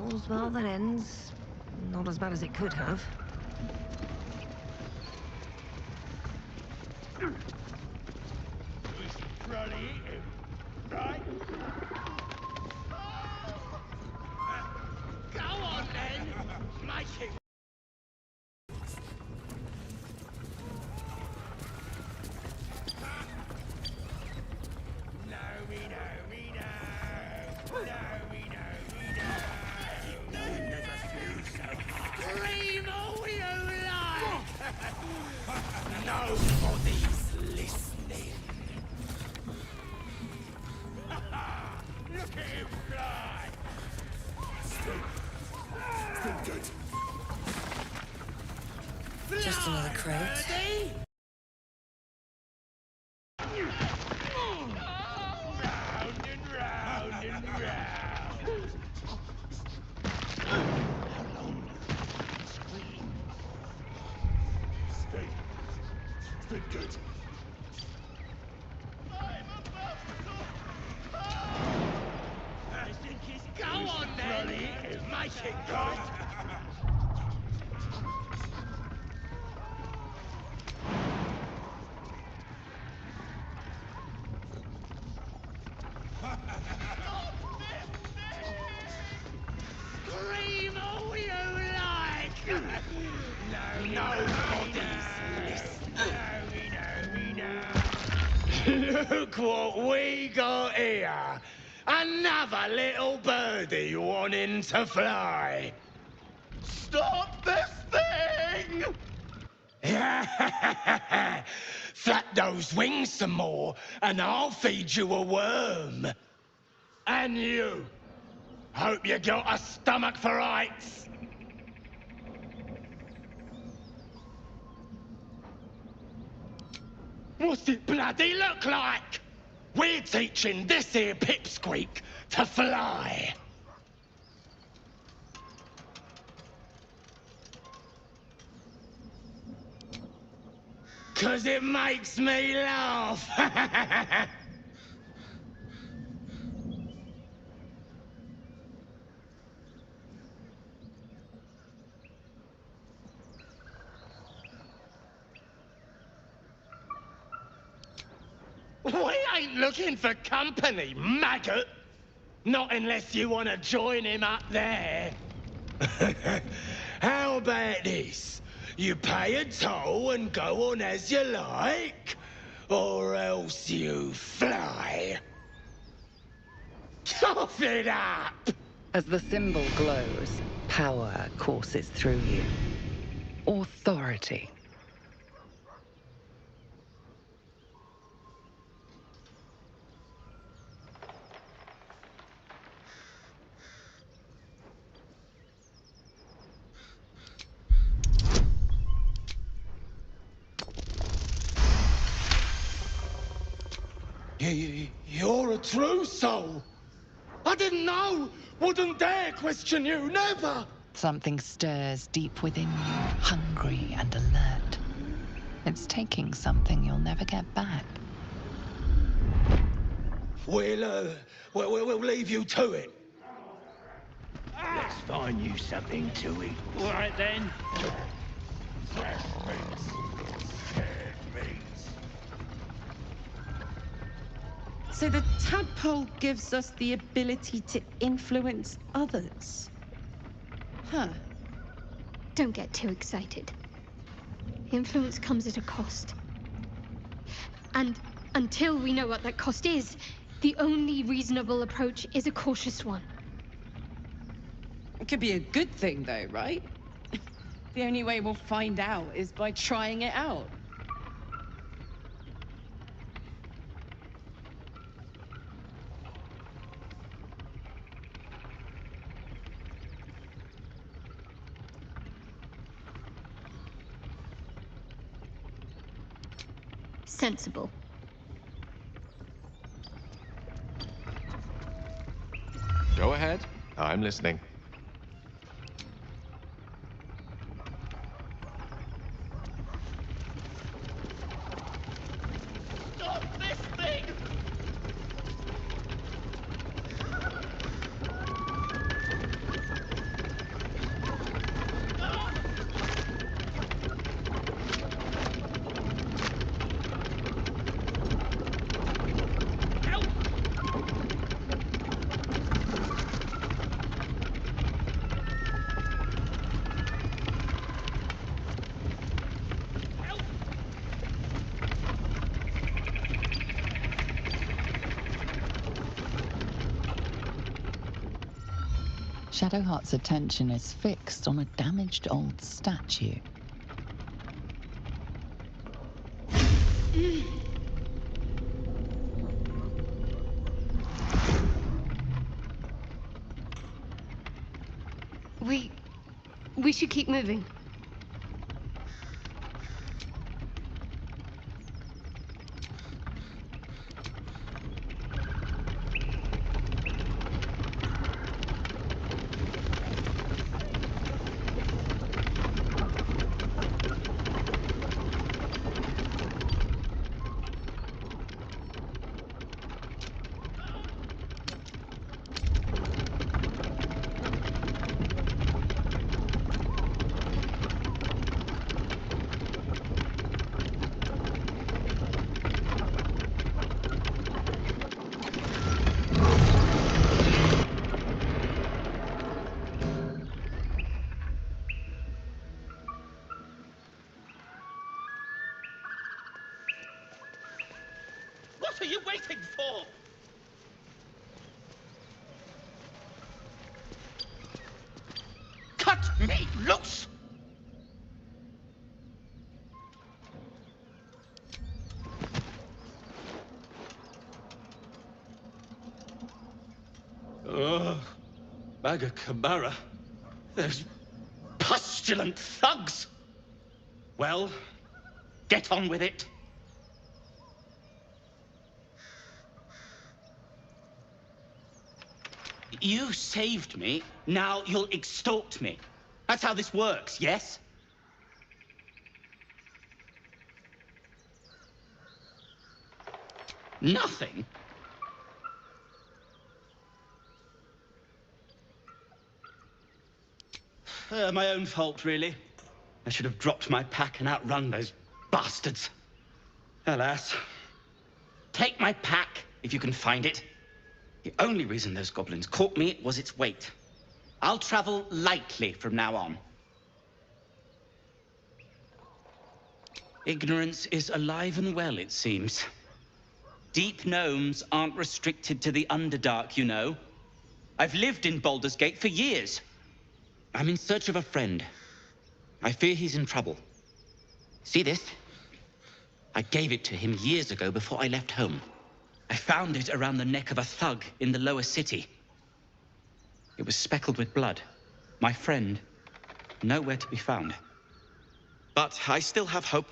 All's well that ends. Not as bad as it could have. Right? Go on then! Make it! Scream all you like! Nobody's listening. Look at him fly! Just another crate. Round and round and round. Stay good. Go on then! Make it good! Scream all you like! Nobody's listening. Look what we got here! Another little birdie wanting to fly! Stop this thing! Flap those wings some more, and I'll feed you a worm. And you. Hope you got a stomach for heights. What's it bloody look like? We're teaching this here pipsqueak to fly. 'Cause it makes me laugh. We ain't looking for company, maggot. Not unless you want to join him up there. How about this? You pay a toll and go on as you like, or else you fly. Cough it up! As the symbol glows, power courses through you. Authority. You're a true soul. I didn't know. Wouldn't dare question you, never. Something stirs deep within you, hungry and alert. It's taking something you'll never get back. We'll leave you to it. Let's find you something to eat. All right then. Fresh meats. Scared meats. So the tadpole gives us the ability to influence others. Huh. Don't get too excited. Influence comes at a cost. And until we know what that cost is, the only reasonable approach is a cautious one. It could be a good thing, though, right? The only way we'll find out is by trying it out. Sensible. Go ahead. I'm listening. Stop this thing! Shadowheart's attention is fixed on a damaged old statue. We should keep moving. What are you waiting for? Cut me loose! Maga Kamara. There's pustulant thugs. Well, get on with it. You saved me, now you'll extort me. That's how this works, yes? Nothing? My own fault, really. I should have dropped my pack and outrun those bastards. Alas. Take my pack, if you can find it. The only reason those goblins caught me was its weight. I'll travel lightly from now on. Ignorance is alive and well, it seems. Deep gnomes aren't restricted to the Underdark, you know. I've lived in Baldur's Gate for years. I'm in search of a friend. I fear he's in trouble. See this? I gave it to him years ago before I left home. I found it around the neck of a thug in the lower city. It was speckled with blood. My friend, nowhere to be found. But I still have hope.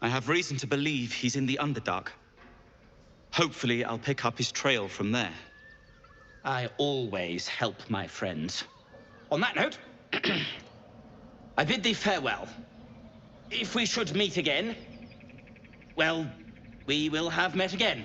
I have reason to believe he's in the Underdark. Hopefully, I'll pick up his trail from there. I always help my friends. On that note, I bid thee farewell. If we should meet again, well, we will have met again.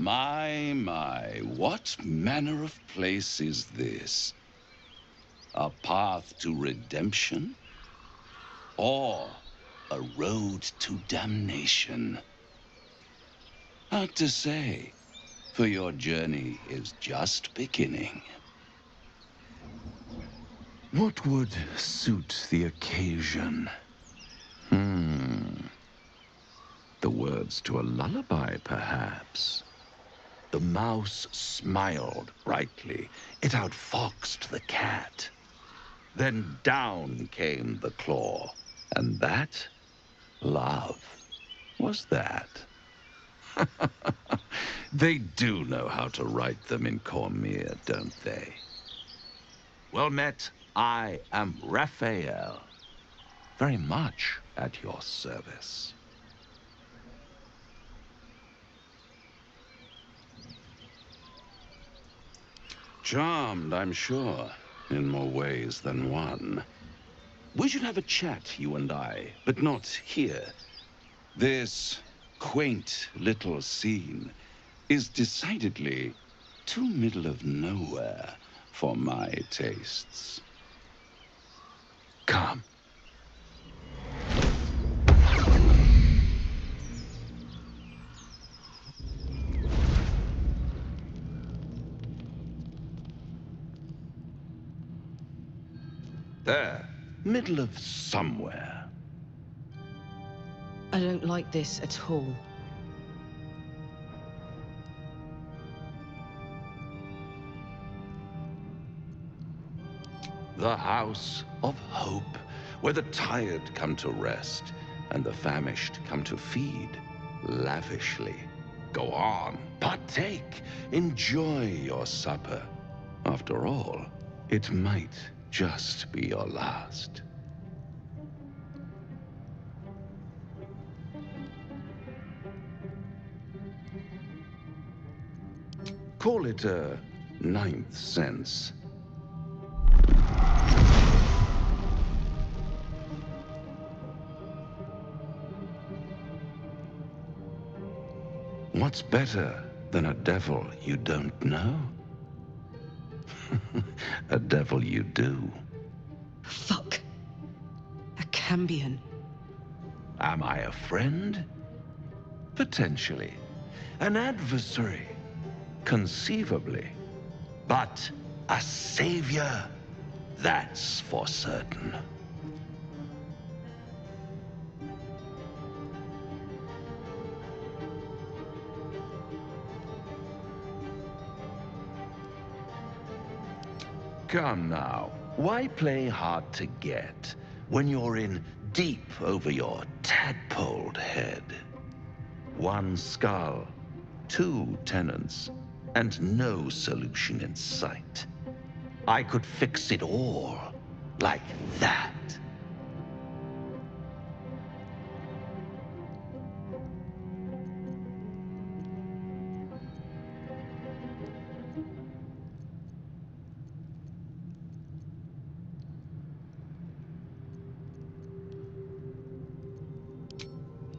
My, what manner of place is this? A path to redemption? Or a road to damnation? Hard to say, for your journey is just beginning. What would suit the occasion? The words to a lullaby, perhaps. The mouse smiled brightly. It outfoxed the cat. Then down came the claw. And that, love, was that. They do know how to write them in Cormier, don't they? Well met, I am Raphael. Very much at your service. Charmed, I'm sure, in more ways than one. We should have a chat, you and I, but not here. This quaint little scene is decidedly too middle of nowhere for my tastes. Come. There, middle of somewhere. I don't like this at all. The house of hope, where the tired come to rest and the famished come to feed lavishly. Go on, partake, enjoy your supper. After all, it might just be your last. Call it a ninth sense. What's better than a devil you don't know? A devil you do. Fuck. A Cambion. Am I a friend? Potentially. An adversary? Conceivably. But a savior? That's for certain. Come now, why play hard to get when you're in deep over your tadpoled head? One skull, two tenants, and no solution in sight. I could fix it all like that.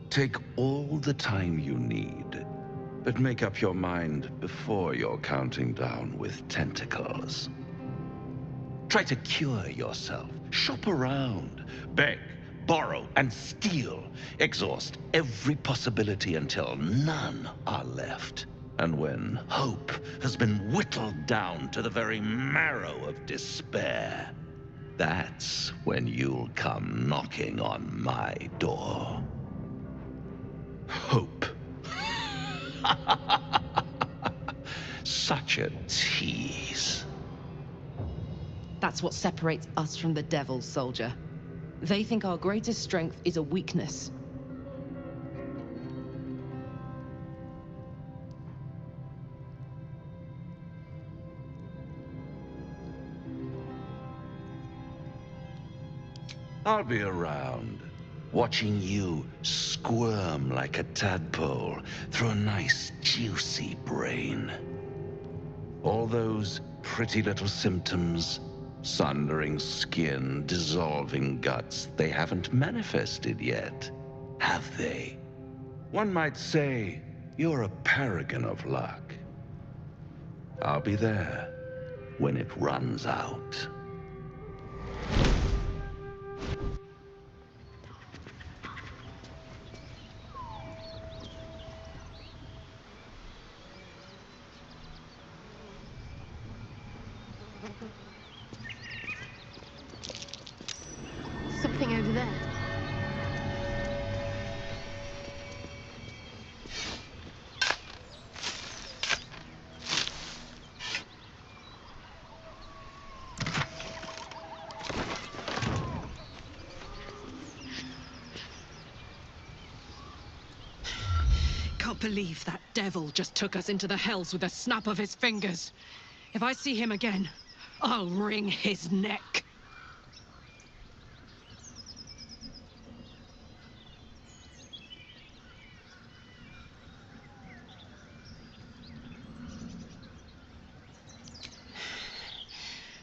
Take all the time you need, but make up your mind before you're counting down with tentacles. Try to cure yourself. Shop around. Beg, borrow, and steal. Exhaust every possibility until none are left. And when hope has been whittled down to the very marrow of despair, that's when you'll come knocking on my door. Hope. Such a tease. That's what separates us from the devil, soldier. They think our greatest strength is a weakness. I'll be around, watching you squirm like a tadpole through a nice, juicy brain. All those pretty little symptoms, sundering skin, dissolving guts, they haven't manifested yet, have they? One might say You're a paragon of luck. I'll be there when it runs out. Something over there. Can't believe that devil just took us into the hells with a snap of his fingers. If I see him again, I'll wring his neck.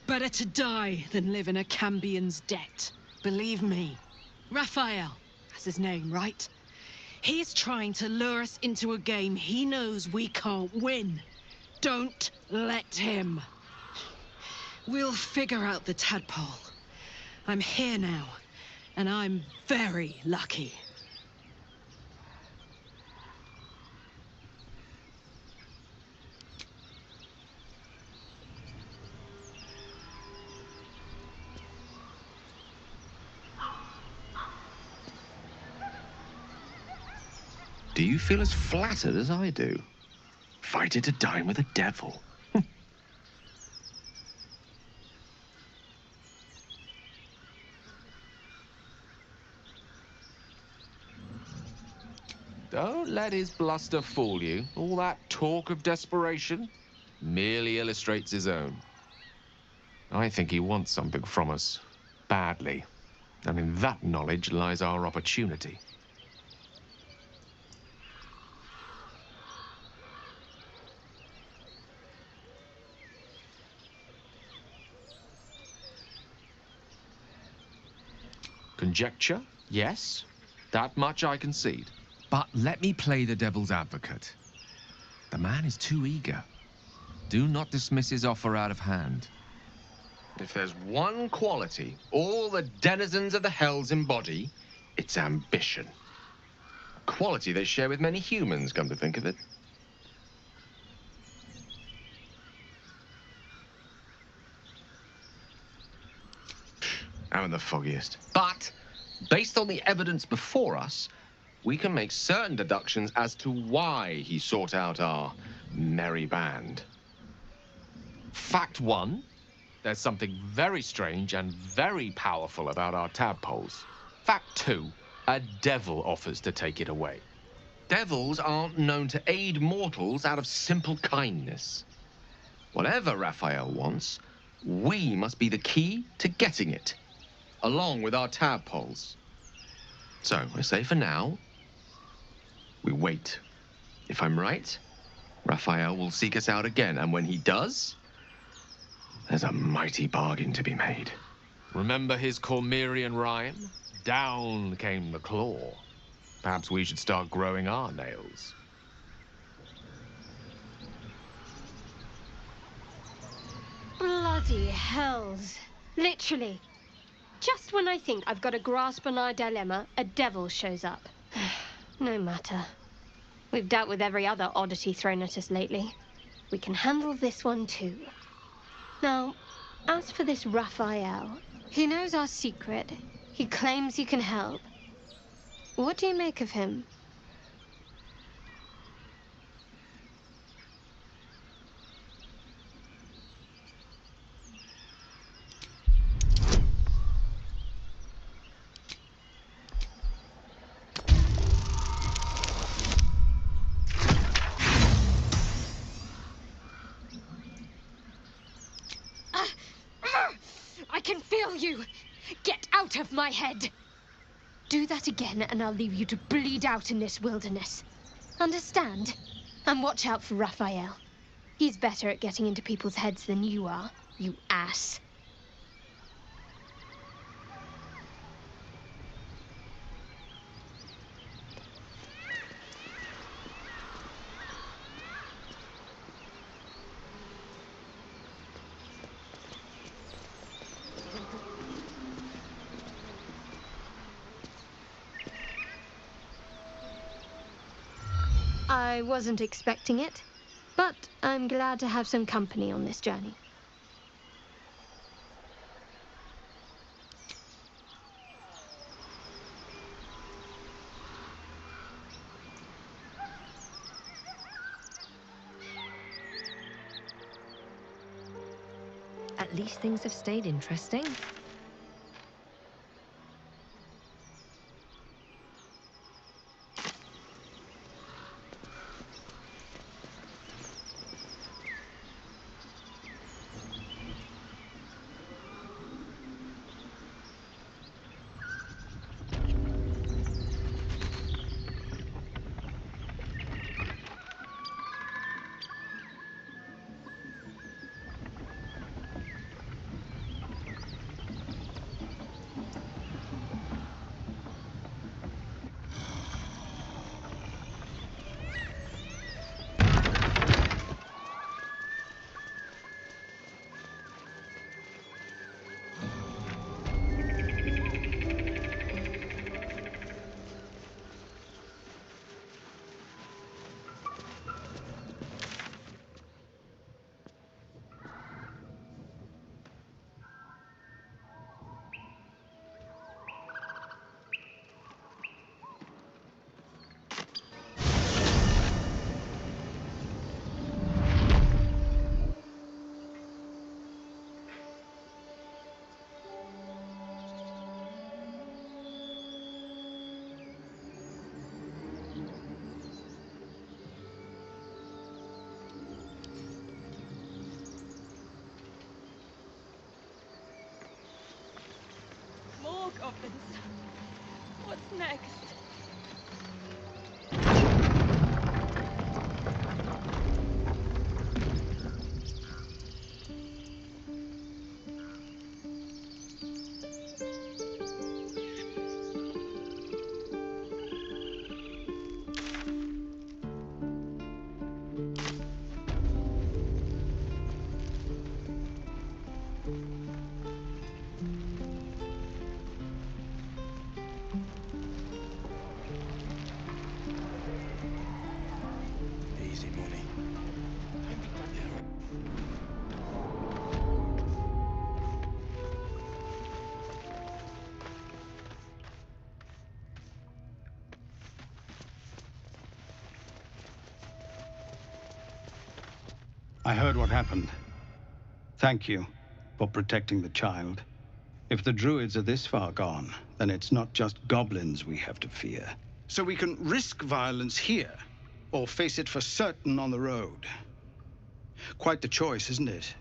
Better to die than live in a Cambian's debt. Believe me. Raphael, that's his name, right? He's trying to lure us into a game he knows we can't win. Don't let him. We'll figure out the tadpole. I'm here now, and I'm very lucky. Do you feel as flattered as I do? Invited to dine with a devil. Don't let his bluster fool you. All that talk of desperation merely illustrates his own. I think he wants something from us, badly. And in that knowledge lies our opportunity. Conjecture, yes. That much I concede. But let me play the devil's advocate. The man is too eager. Do not dismiss his offer out of hand. If there's one quality all the denizens of the hells embody, it's ambition. A quality they share with many humans, come to think of it. I'm the foggiest. But, based on the evidence before us, we can make certain deductions as to why he sought out our merry band. Fact one, there's something very strange and very powerful about our tadpoles. Fact two, a devil offers to take it away. Devils aren't known to aid mortals out of simple kindness. Whatever Raphael wants, we must be the key to getting it, along with our tadpoles. So, I say for now, we wait. If I'm right, Raphael will seek us out again, and when he does, there's a mighty bargain to be made. Remember his Cormyrean rhyme? Down came the claw. Perhaps we should start growing our nails. Bloody hells. Literally. Just when I think I've got a grasp on our dilemma, a devil shows up. No matter. We've dealt with every other oddity thrown at us lately. We can handle this one too. Now, as for this Raphael, he knows our secret. He claims he can help. What do you make of him? I can feel you! Get out of my head! Do that again and I'll leave you to bleed out in this wilderness. Understand? And watch out for Raphael. He's better at getting into people's heads than you are, you ass. I wasn't expecting it, but I'm glad to have some company on this journey. At least things have stayed interesting. More goblins. What's next? Easy money. I heard what happened. Thank you for protecting the child. If the druids are this far gone, then it's not just goblins we have to fear. So we can risk violence here, or face it for certain on the road. Quite the choice, isn't it?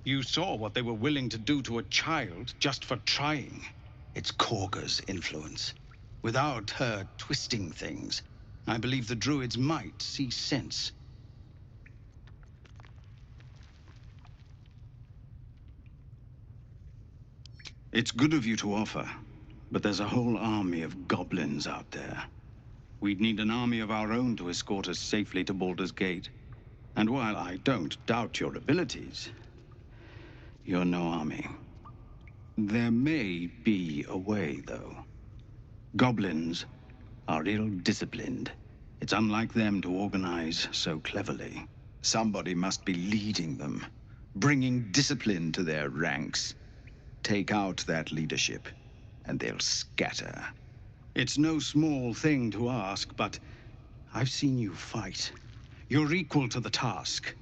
You saw what they were willing to do to a child just for trying. It's Korga's influence. Without her twisting things, I believe the druids might see sense. It's good of you to offer, but there's a whole army of goblins out there. We'd need an army of our own to escort us safely to Baldur's Gate. And while I don't doubt your abilities, you're no army. There may be a way, though. Goblins are ill-disciplined. It's unlike them to organize so cleverly. Somebody must be leading them, bringing discipline to their ranks. Take out that leadership, and they'll scatter. It's no small thing to ask, but I've seen you fight. You're equal to the task.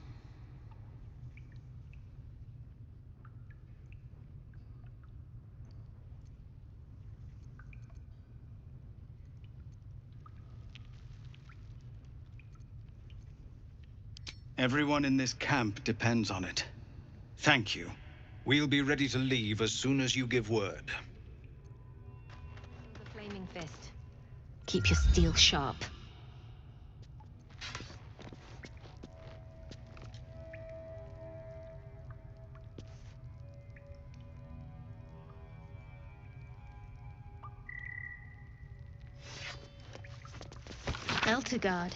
Everyone in this camp depends on it. Thank you. We'll be ready to leave as soon as you give word. The flaming fist. Keep your steel sharp. Eltergard.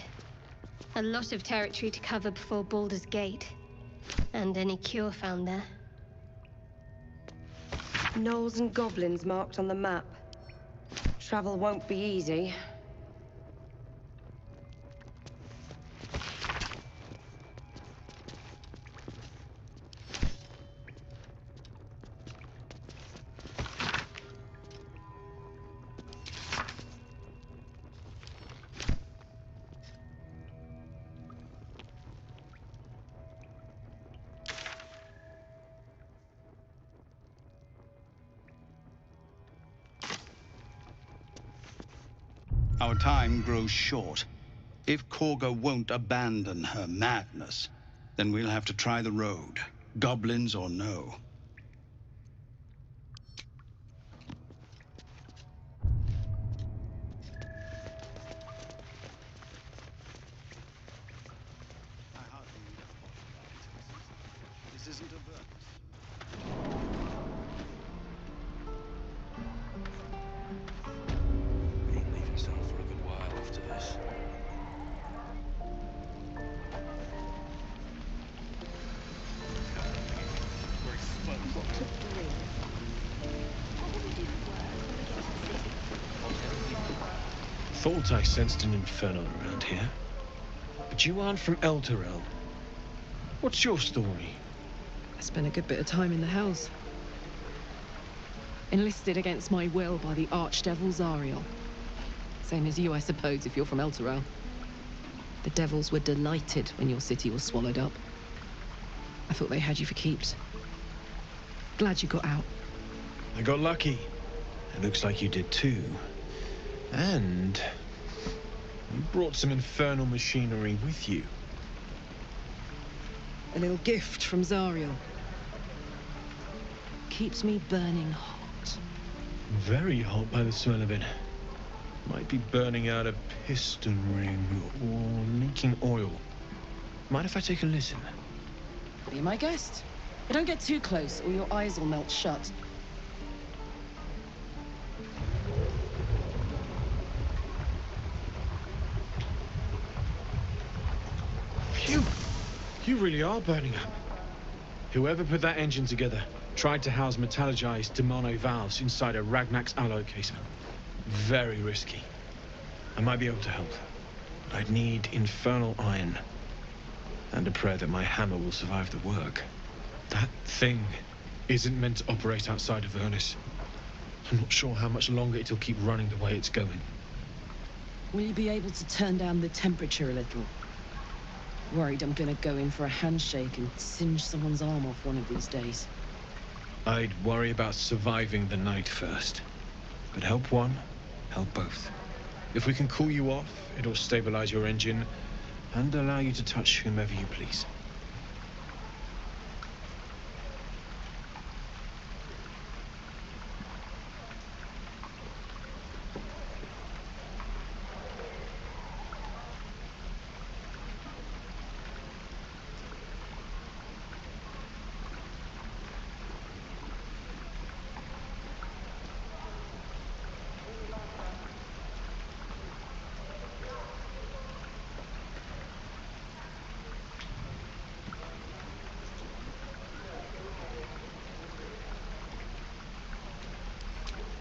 A lot of territory to cover before Baldur's Gate. And any cure found there. Gnolls and goblins marked on the map. Travel won't be easy. Our time grows short. If Korga won't abandon her madness, then we'll have to try the road, goblins or no. This isn't a verse. Leave yourself for a good while after this. Thought I sensed an inferno around here. But you aren't from Elturel. What's your story? I spent a good bit of time in the Hells. Enlisted against my will by the Archdevil Zariel. Same as you, I suppose, if you're from Elturel. The Devils were delighted when your city was swallowed up. I thought they had you for keeps. Glad you got out. I got lucky. It looks like you did too. And you brought some infernal machinery with you. A little gift from Zariel. Keeps me burning hot. Very hot by the smell of it. Might be burning out a piston ring or leaking oil. Mind if I take a listen? Be my guest. But don't get too close or your eyes will melt shut. Phew! You really are burning up. Whoever put that engine together tried to house metallurgized Demono valves inside a Ragnak's alloy case. Very risky. I might be able to help, but I'd need infernal iron. And a prayer that my hammer will survive the work. That thing isn't meant to operate outside of Vernus. I'm not sure how much longer it'll keep running the way it's going. Will you be able to turn down the temperature a little? Worried I'm gonna go in for a handshake and singe someone's arm off one of these days. I'd worry about surviving the night first. But help one, help both. If we can cool you off, it'll stabilize your engine and allow you to touch whomever you please.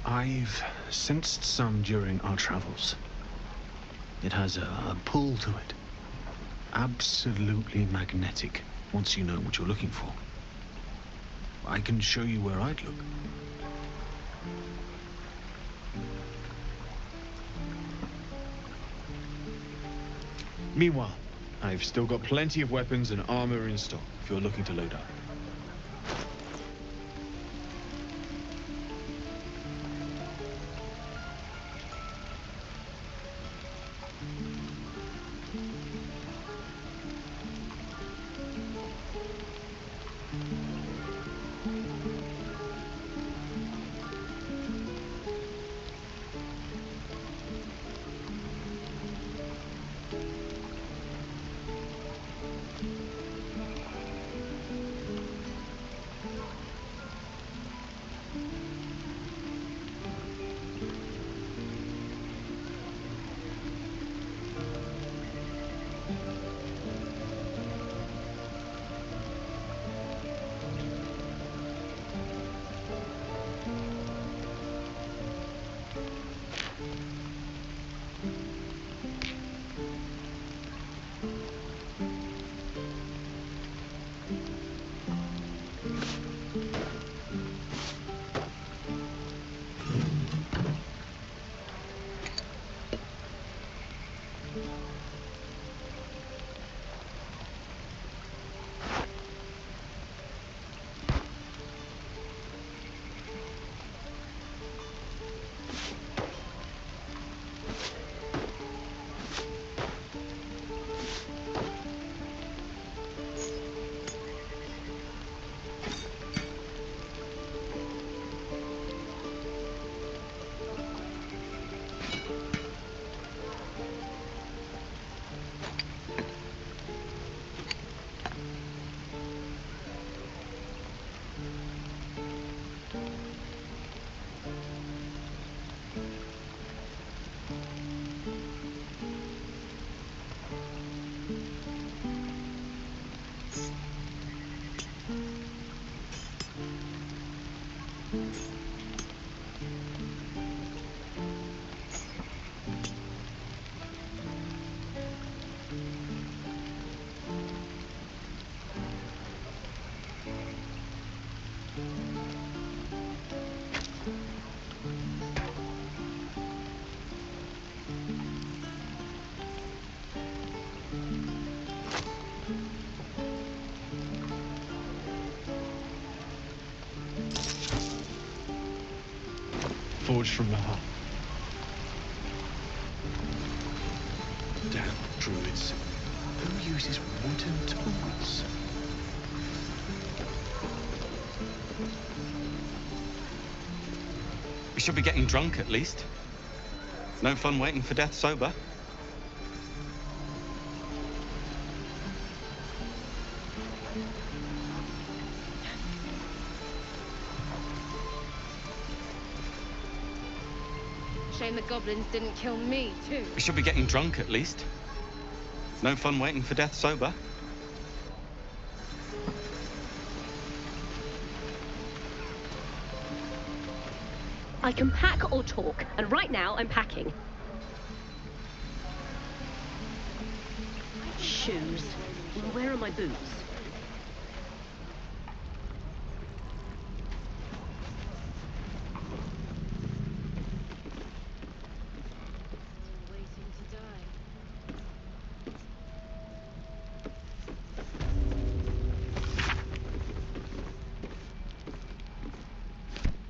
I've sensed some during our travels. It has a pull to it. Absolutely magnetic, once you know what you're looking for. I can show you where I'd look. Meanwhile, I've still got plenty of weapons and armor in stock if you're looking to load up. forged from the heart. Damn druids. Who uses wooden tools? We should be getting drunk at least. No fun waiting for death sober. Shame the goblins didn't kill me, too. We should be getting drunk at least. No fun waiting for death sober. I can pack or talk, and right now I'm packing. Shoes. Well, where are my boots?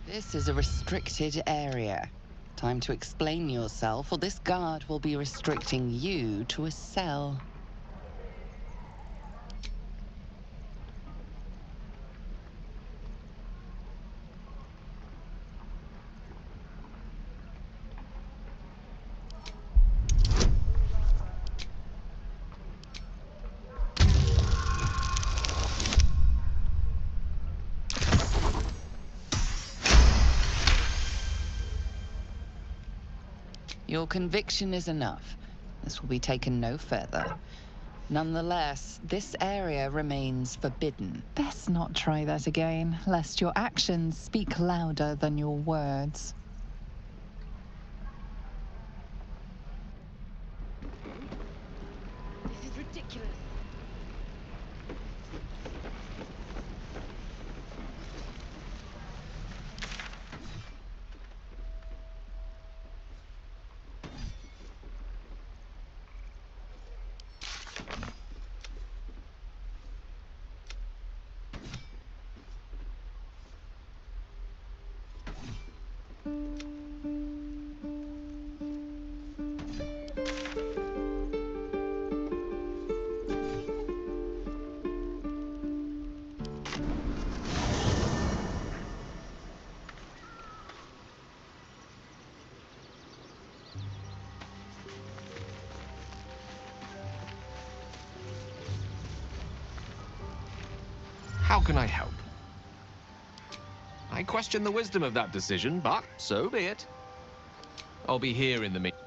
This is a restricted area. Time to explain yourself, or this guard will be restricting you to a cell. Your conviction is enough. This will be taken no further. Nonetheless, this area remains forbidden. Best not try that again, lest your actions speak louder than your words. This is ridiculous. How can I help? I question the wisdom of that decision, but so be it. I'll be here in the meantime.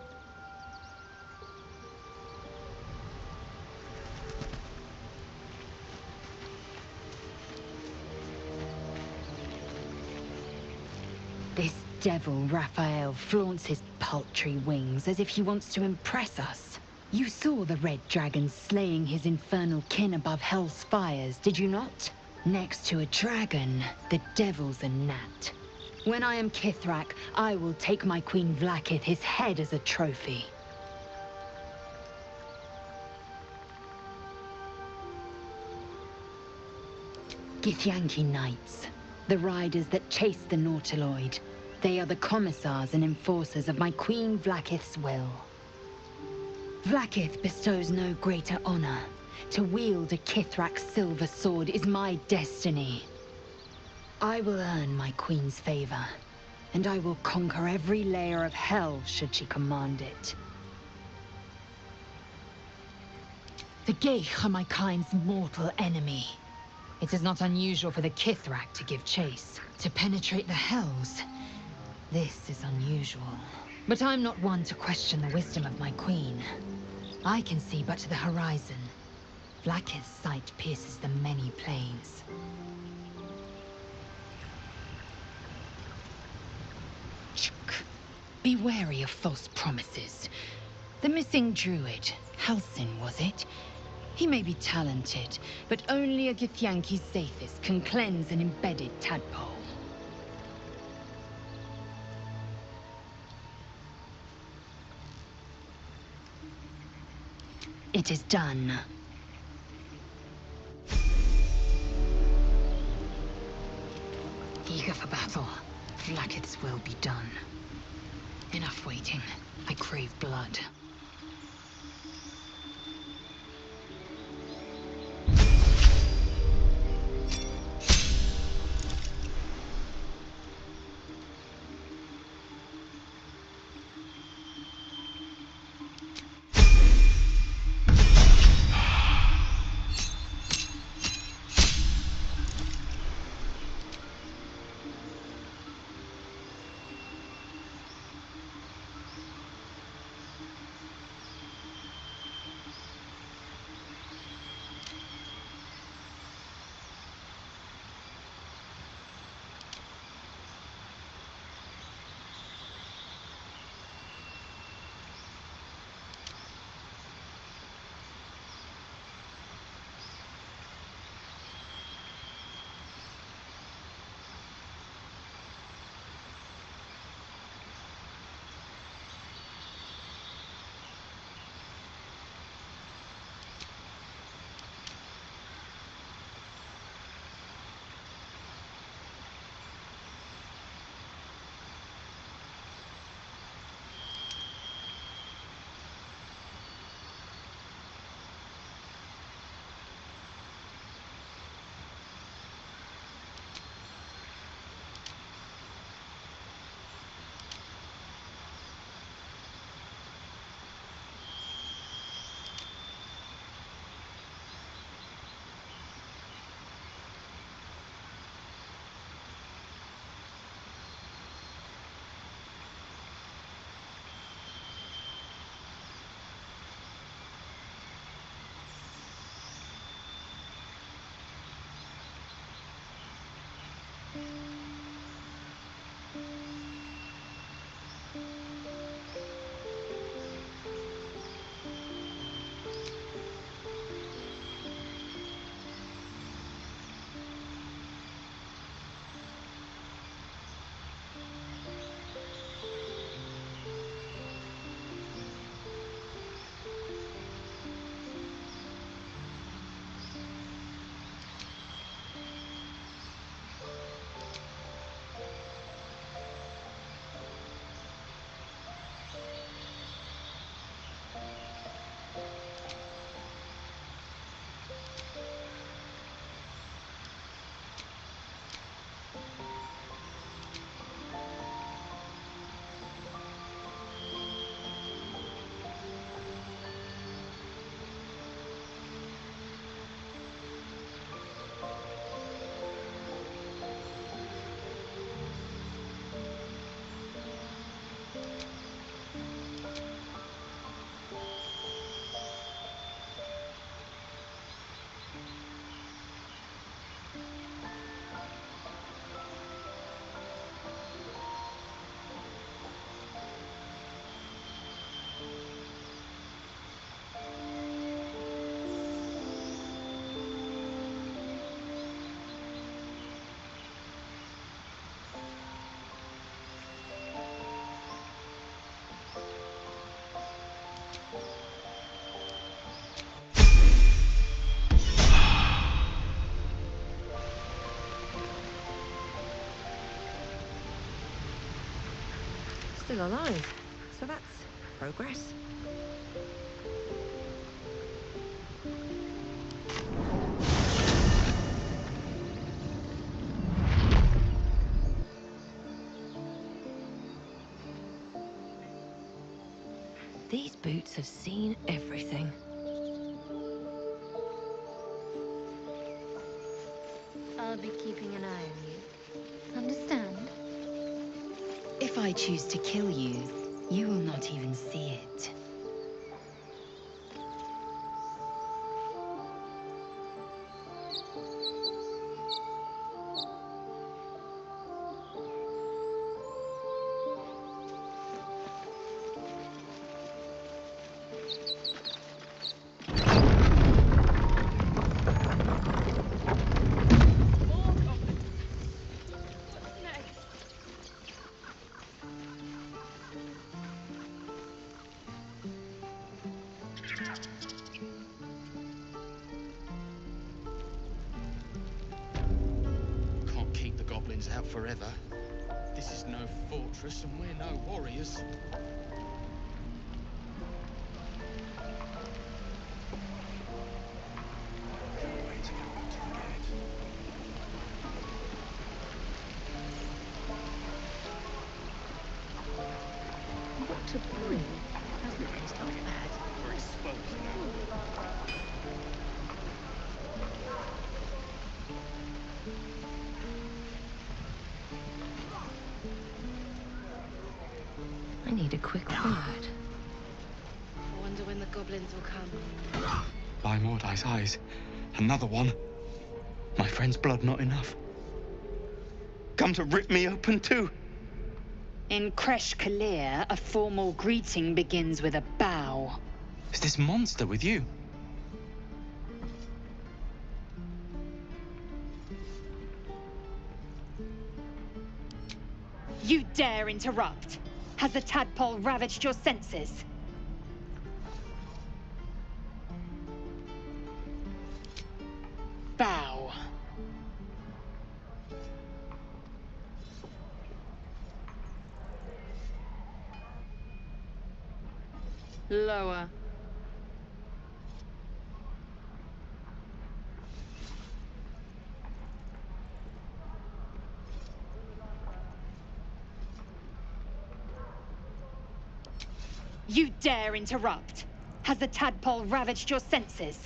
This devil, Raphael, flaunts his paltry wings as if he wants to impress us. You saw the red dragon slaying his infernal kin above hell's fires, did you not? Next to a dragon, the devil's a gnat. When I am Kithrak, I will take my Queen Vlaakith his head as a trophy. Githyanki Knights, the riders that chase the Nautiloid. They are the commissars and enforcers of my Queen Vlaakith's will. Vlaakith bestows no greater honor. To wield a Kithrak silver sword is my destiny. I will earn my queen's favor, and I will conquer every layer of hell should she command it. The Geich are my kind's mortal enemy. It is not unusual for the Kithrak to give chase, to penetrate the hells. This is unusual. But I'm not one to question the wisdom of my queen. I can see but to the horizon. Vlaakith's sight pierces the many planes. Be wary of false promises. The missing druid, Halsin, was it? He may be talented, but only a Githyanki Zathis can cleanse an embedded tadpole. It is done. Eager for battle, Vlaakith's will be done. Enough waiting. I crave blood. Still alive, so that's progress. These boots have seen everything. I'll be keeping an eye on you. Understand? If I choose to kill you, you will not even see it. Can't keep the goblins out forever. This is no fortress, and we're no warriors. What to bring? Hasn't it not bad? We're exposing I need a quick word. I wonder when the goblins will come. By Mordai's eyes, another one. My friend's blood not enough. Come to rip me open too. In Kresh Kalir, a formal greeting begins with a bow. Is this monster with you? You dare interrupt? Has the tadpole ravaged your senses? Bow. Lower. You dare interrupt? Has the tadpole ravaged your senses?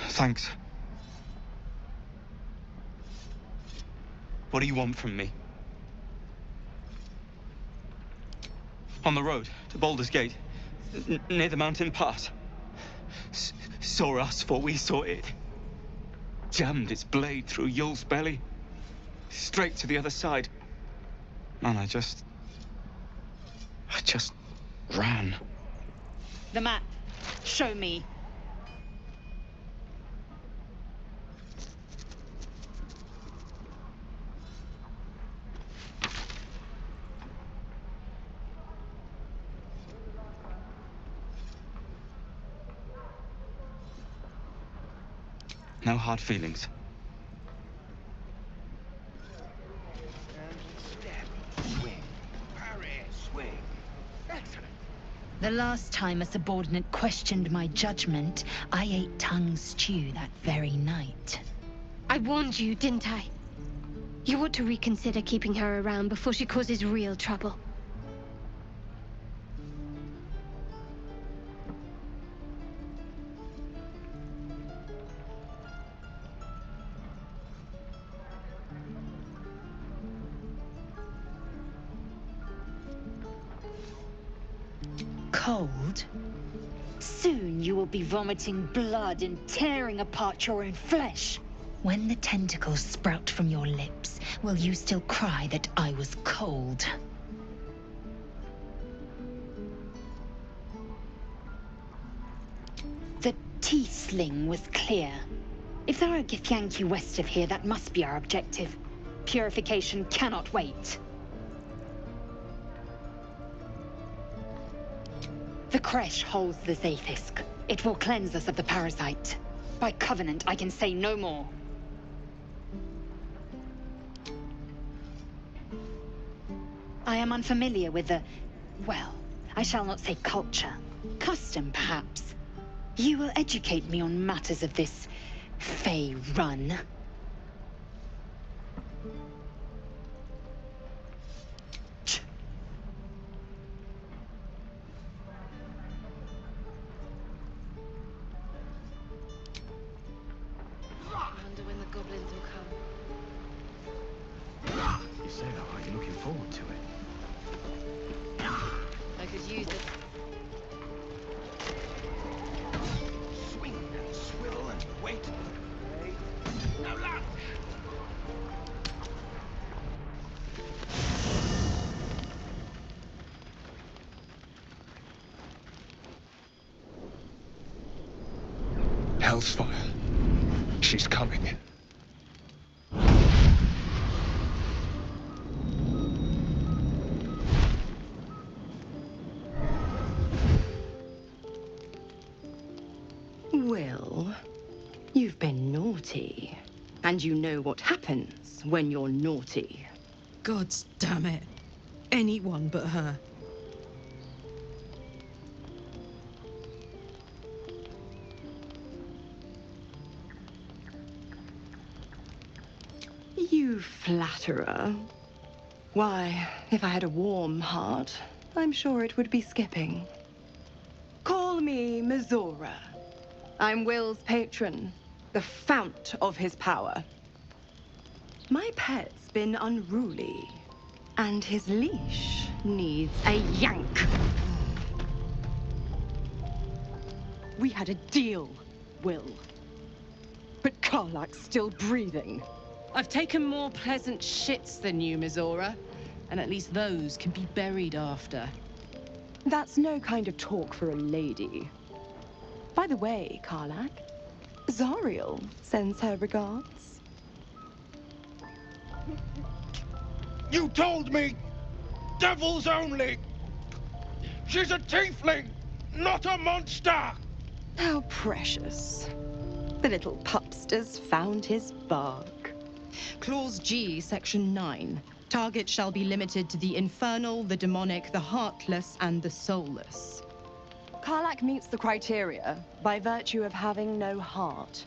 Thanks. What do you want from me? On the road to Baldur's Gate, near the mountain pass. Saw us before we saw it. Jammed its blade through Yul's belly. Straight to the other side. And I just ran. The map. Show me. No hard feelings. Swing. Parry. Swing. Excellent. The last time a subordinate questioned my judgment, I ate tongue stew that very night. I warned you, didn't I? You ought to reconsider keeping her around before she causes real trouble. Cold? Soon you will be vomiting blood and tearing apart your own flesh. When the tentacles sprout from your lips, will you still cry that I was cold? The teeth sling was clear. If there are Githyanki west of here, that must be our objective. Purification cannot wait. The Kresh holds the Zaithisk. It will cleanse us of the parasite. By covenant, I can say no more. I am unfamiliar with the... well, I shall not say culture. Custom, perhaps. You will educate me on matters of this Fey run. You say that like you're looking forward to it. I could use it. Swing and swivel and wait. Now lunge. Hellsfire. She's coming. Will, you've been naughty. And you know what happens when you're naughty. Gods damn it. Anyone but her. You flatterer. Why, if I had a warm heart, I'm sure it would be skipping. Call me Mizora. I'm Will's patron, the fount of his power. My pet's been unruly, and his leash needs a yank. We had a deal, Will. But Karlak's still breathing. I've taken more pleasant shits than you, Mizora. And at least those can be buried after. That's no kind of talk for a lady. By the way, Karlak, Zariel sends her regards. You told me! Devils only! She's a tiefling, not a monster! How precious. The little pupster's found his bark. Clause G, Section 9. Target shall be limited to the infernal, the demonic, the heartless, and the soulless. Karlak meets the criteria by virtue of having no heart.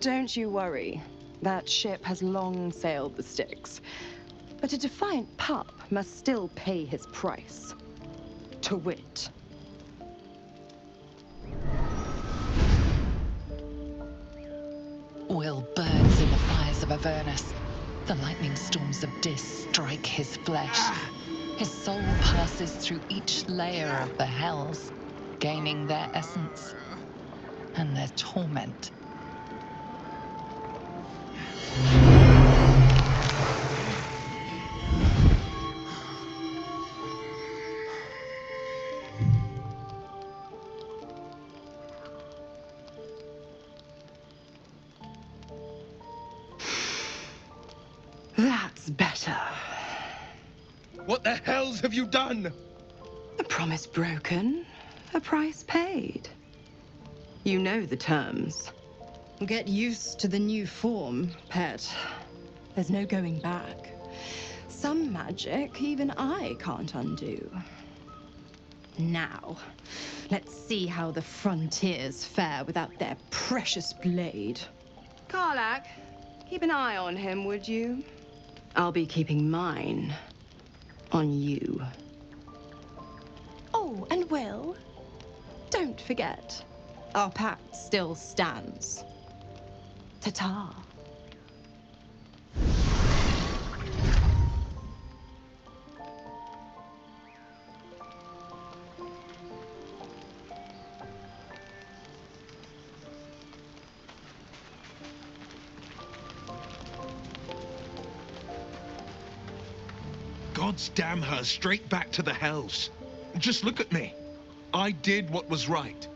Don't you worry. That ship has long sailed the Styx. But a defiant pup must still pay his price. To wit. Will burns in the fires of Avernus. The lightning storms of Dis strike his flesh. His soul passes through each layer of the hells, gaining their essence and their torment. That's better. What the hells have you done? A promise broken, a price paid. You know the terms. Get used to the new form, pet. There's no going back. Some magic even I can't undo. Now, let's see how the frontiers fare without their precious blade. Karlak, keep an eye on him, would you? I'll be keeping mine on you. Oh, and Will, don't forget, our pact still stands. Ta-ta. Gods damn her, straight back to the hells. Just look at me. I did what was right,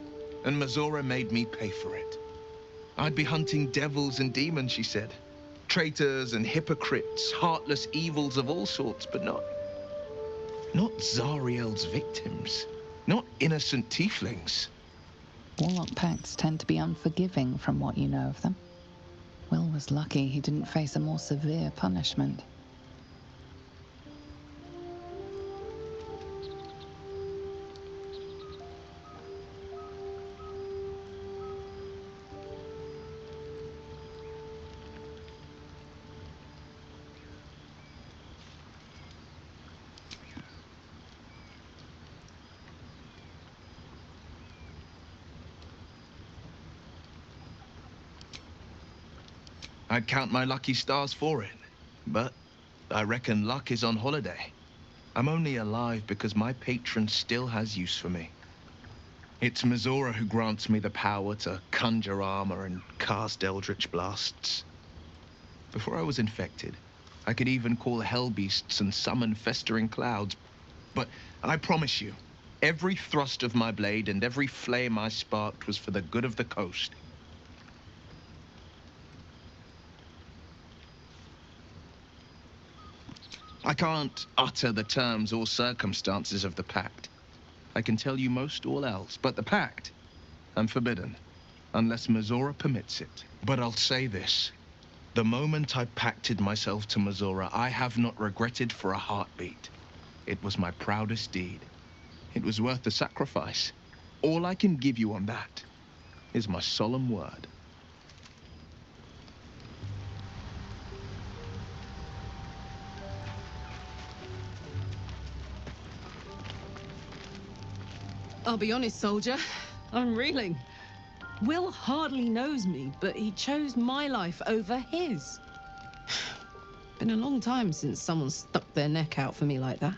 and Mizora made me pay for it. I'd be hunting devils and demons, she said. Traitors and hypocrites, heartless evils of all sorts, but not Zariel's victims. Not innocent tieflings. Warlock pacts tend to be unforgiving from what you know of them. Will was lucky he didn't face a more severe punishment. I'd count my lucky stars for it, but I reckon luck is on holiday. I'm only alive because my patron still has use for me. It's Mizora who grants me the power to conjure armor and cast eldritch blasts. Before I was infected, I could even call hell beasts and summon festering clouds. But I promise you, every thrust of my blade and every flame I sparked was for the good of the coast. I can't utter the terms or circumstances of the pact. I can tell you most all else, but the pact, I'm forbidden, unless Mizora permits it. But I'll say this. The moment I pacted myself to Mizora, I have not regretted for a heartbeat. It was my proudest deed. It was worth the sacrifice. All I can give you on that is my solemn word. I'll be honest, soldier. I'm reeling. Will hardly knows me, but he chose my life over his. Been a long time since someone stuck their neck out for me like that.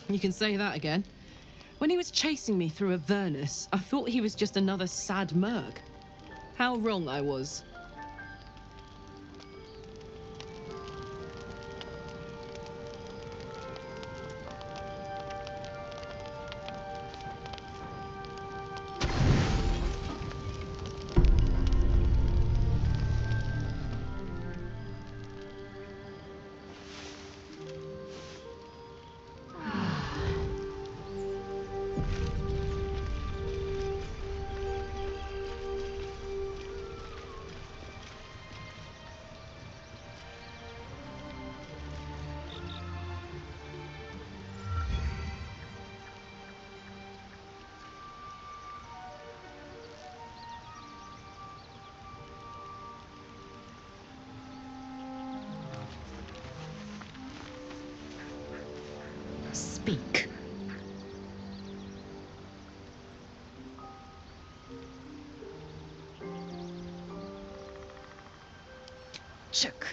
You can say that again. When he was chasing me through Avernus, I thought he was just another sad merc. How wrong I was. Speak. Chook,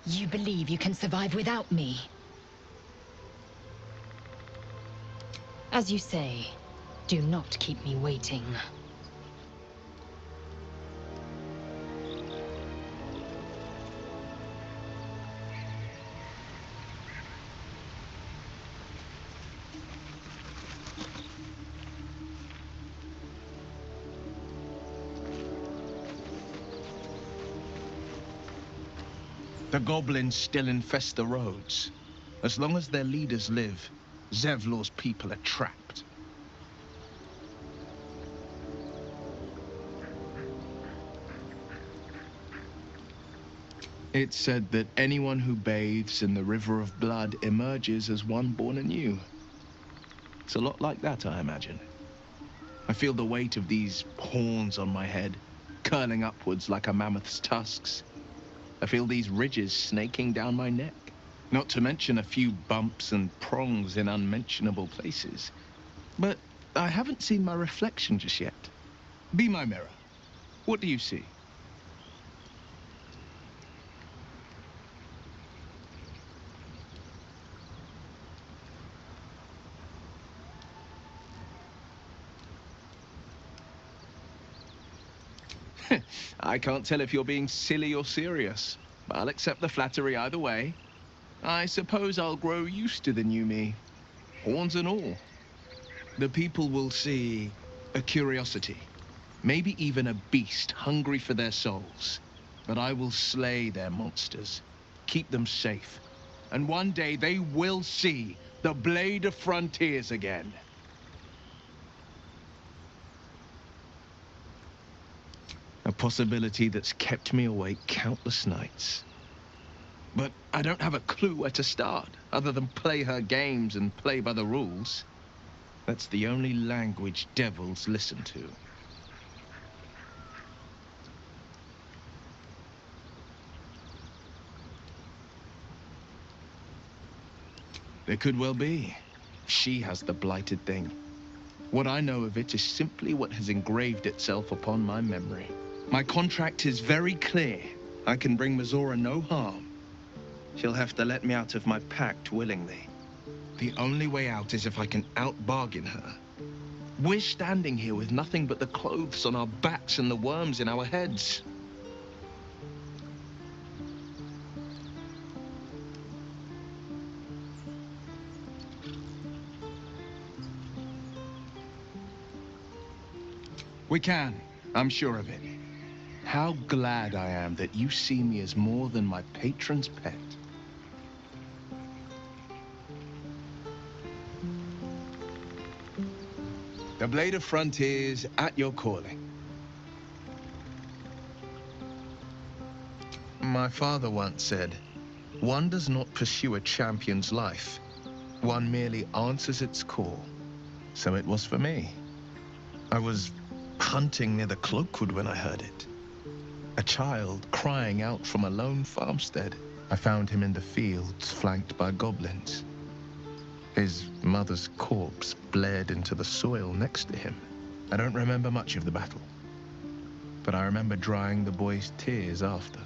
you believe you can survive without me? As you say, do not keep me waiting. The goblins still infest the roads. As long as their leaders live, Zevlor's people are trapped. It's said that anyone who bathes in the river of blood emerges as one born anew. It's a lot like that, I imagine. I feel the weight of these horns on my head, curling upwards like a mammoth's tusks. I feel these ridges snaking down my neck, not to mention a few bumps and prongs in unmentionable places. But I haven't seen my reflection just yet. Be my mirror. What do you see? I can't tell if you're being silly or serious. I'll accept the flattery either way. I suppose I'll grow used to the new me, horns and all. The people will see a curiosity, maybe even a beast hungry for their souls. But I will slay their monsters, keep them safe, and one day they will see the Blade of Frontiers again. A possibility that's kept me awake countless nights. But I don't have a clue where to start, other than play her games and play by the rules. That's the only language devils listen to. There could well be. She has the blighted thing. What I know of it is simply what has engraved itself upon my memory. My contract is very clear. I can bring Mizora no harm. She'll have to let me out of my pact willingly. The only way out is if I can out-bargain her. We're standing here with nothing but the clothes on our backs and the worms in our heads. We can. I'm sure of it. How glad I am that you see me as more than my patron's pet. The Blade of Frontiers at your calling. My father once said, one does not pursue a champion's life. One merely answers its call. So it was for me. I was hunting near the Cloakwood when I heard it. A child crying out from a lone farmstead. I found him in the fields, flanked by goblins. His mother's corpse blared into the soil next to him. I don't remember much of the battle, but I remember drying the boy's tears after.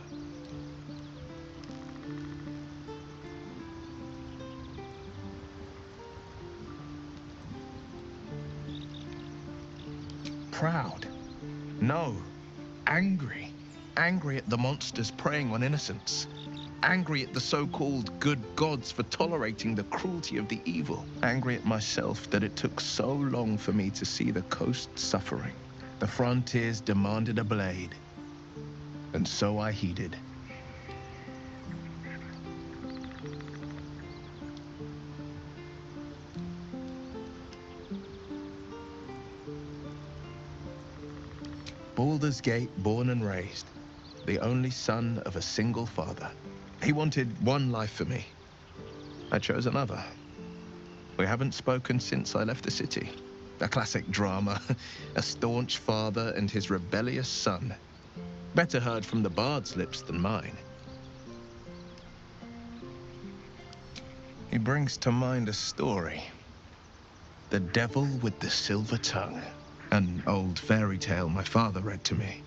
Proud? No. Angry. Angry at the monsters preying on innocents. Angry at the so-called good gods for tolerating the cruelty of the evil. Angry at myself that it took so long for me to see the coast suffering. The frontiers demanded a blade, and so I heeded. Baldur's Gate, born and raised, the only son of a single father. He wanted one life for me. I chose another. We haven't spoken since I left the city. A classic drama, a staunch father and his rebellious son. Better heard from the bard's lips than mine. He brings to mind a story. The Devil with the Silver Tongue. An old fairy tale my father read to me.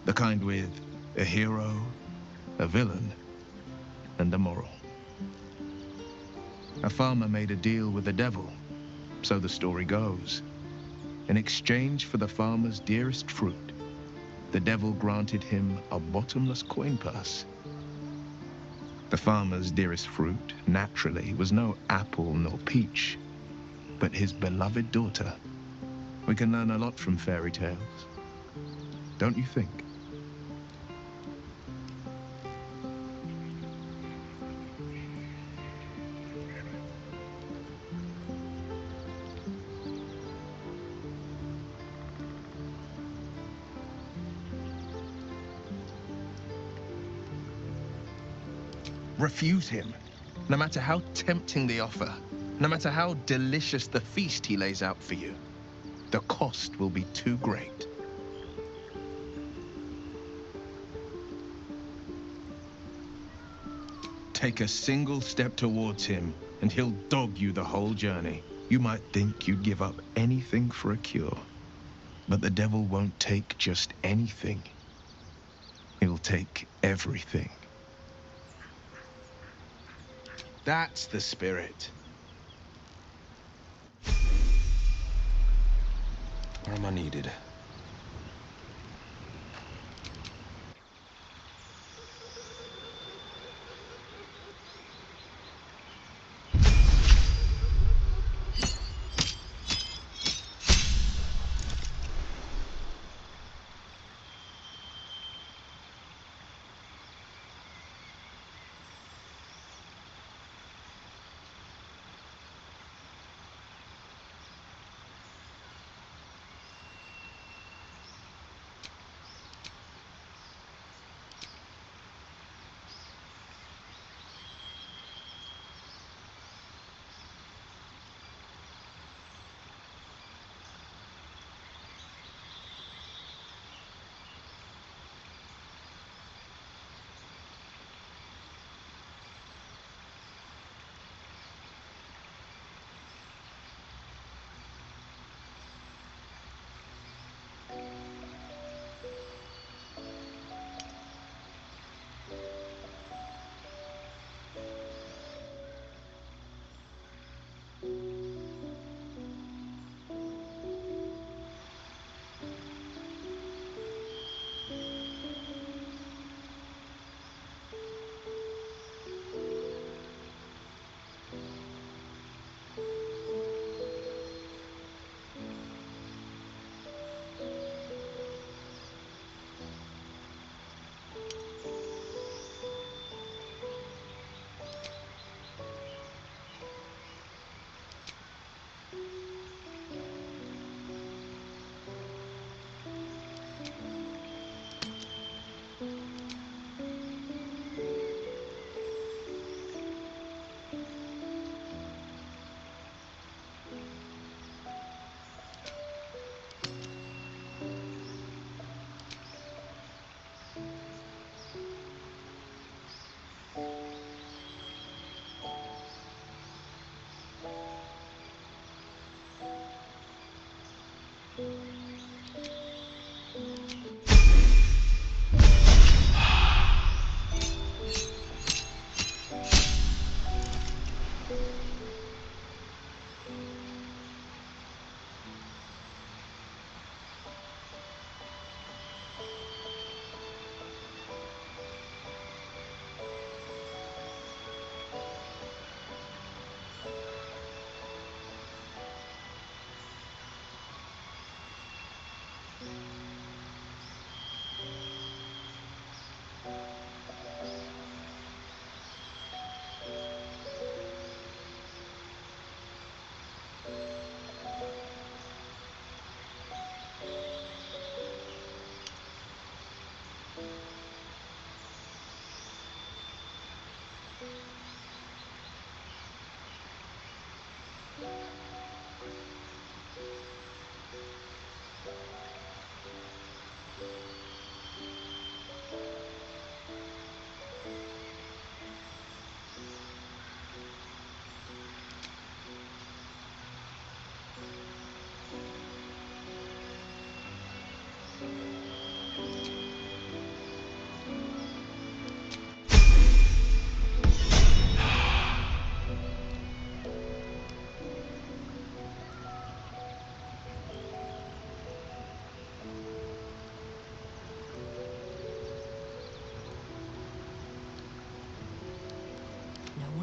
The kind with a hero, a villain, and a moral. A farmer made a deal with the devil, so the story goes. In exchange for the farmer's dearest fruit, the devil granted him a bottomless coin purse. The farmer's dearest fruit, naturally, was no apple nor peach, but his beloved daughter. We can learn a lot from fairy tales, don't you think? Refuse him, no matter how tempting the offer, no matter how delicious the feast he lays out for you. The cost will be too great. Take a single step towards him, and he'll dog you the whole journey. You might think you'd give up anything for a cure, but the devil won't take just anything. He'll take everything. That's the spirit. Where am I needed?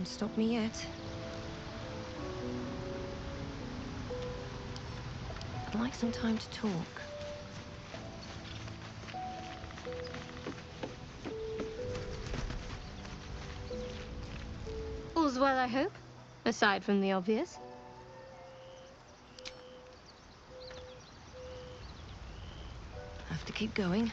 Can't stop me yet. I'd like some time to talk. All's well, I hope, aside from the obvious. Have to keep going.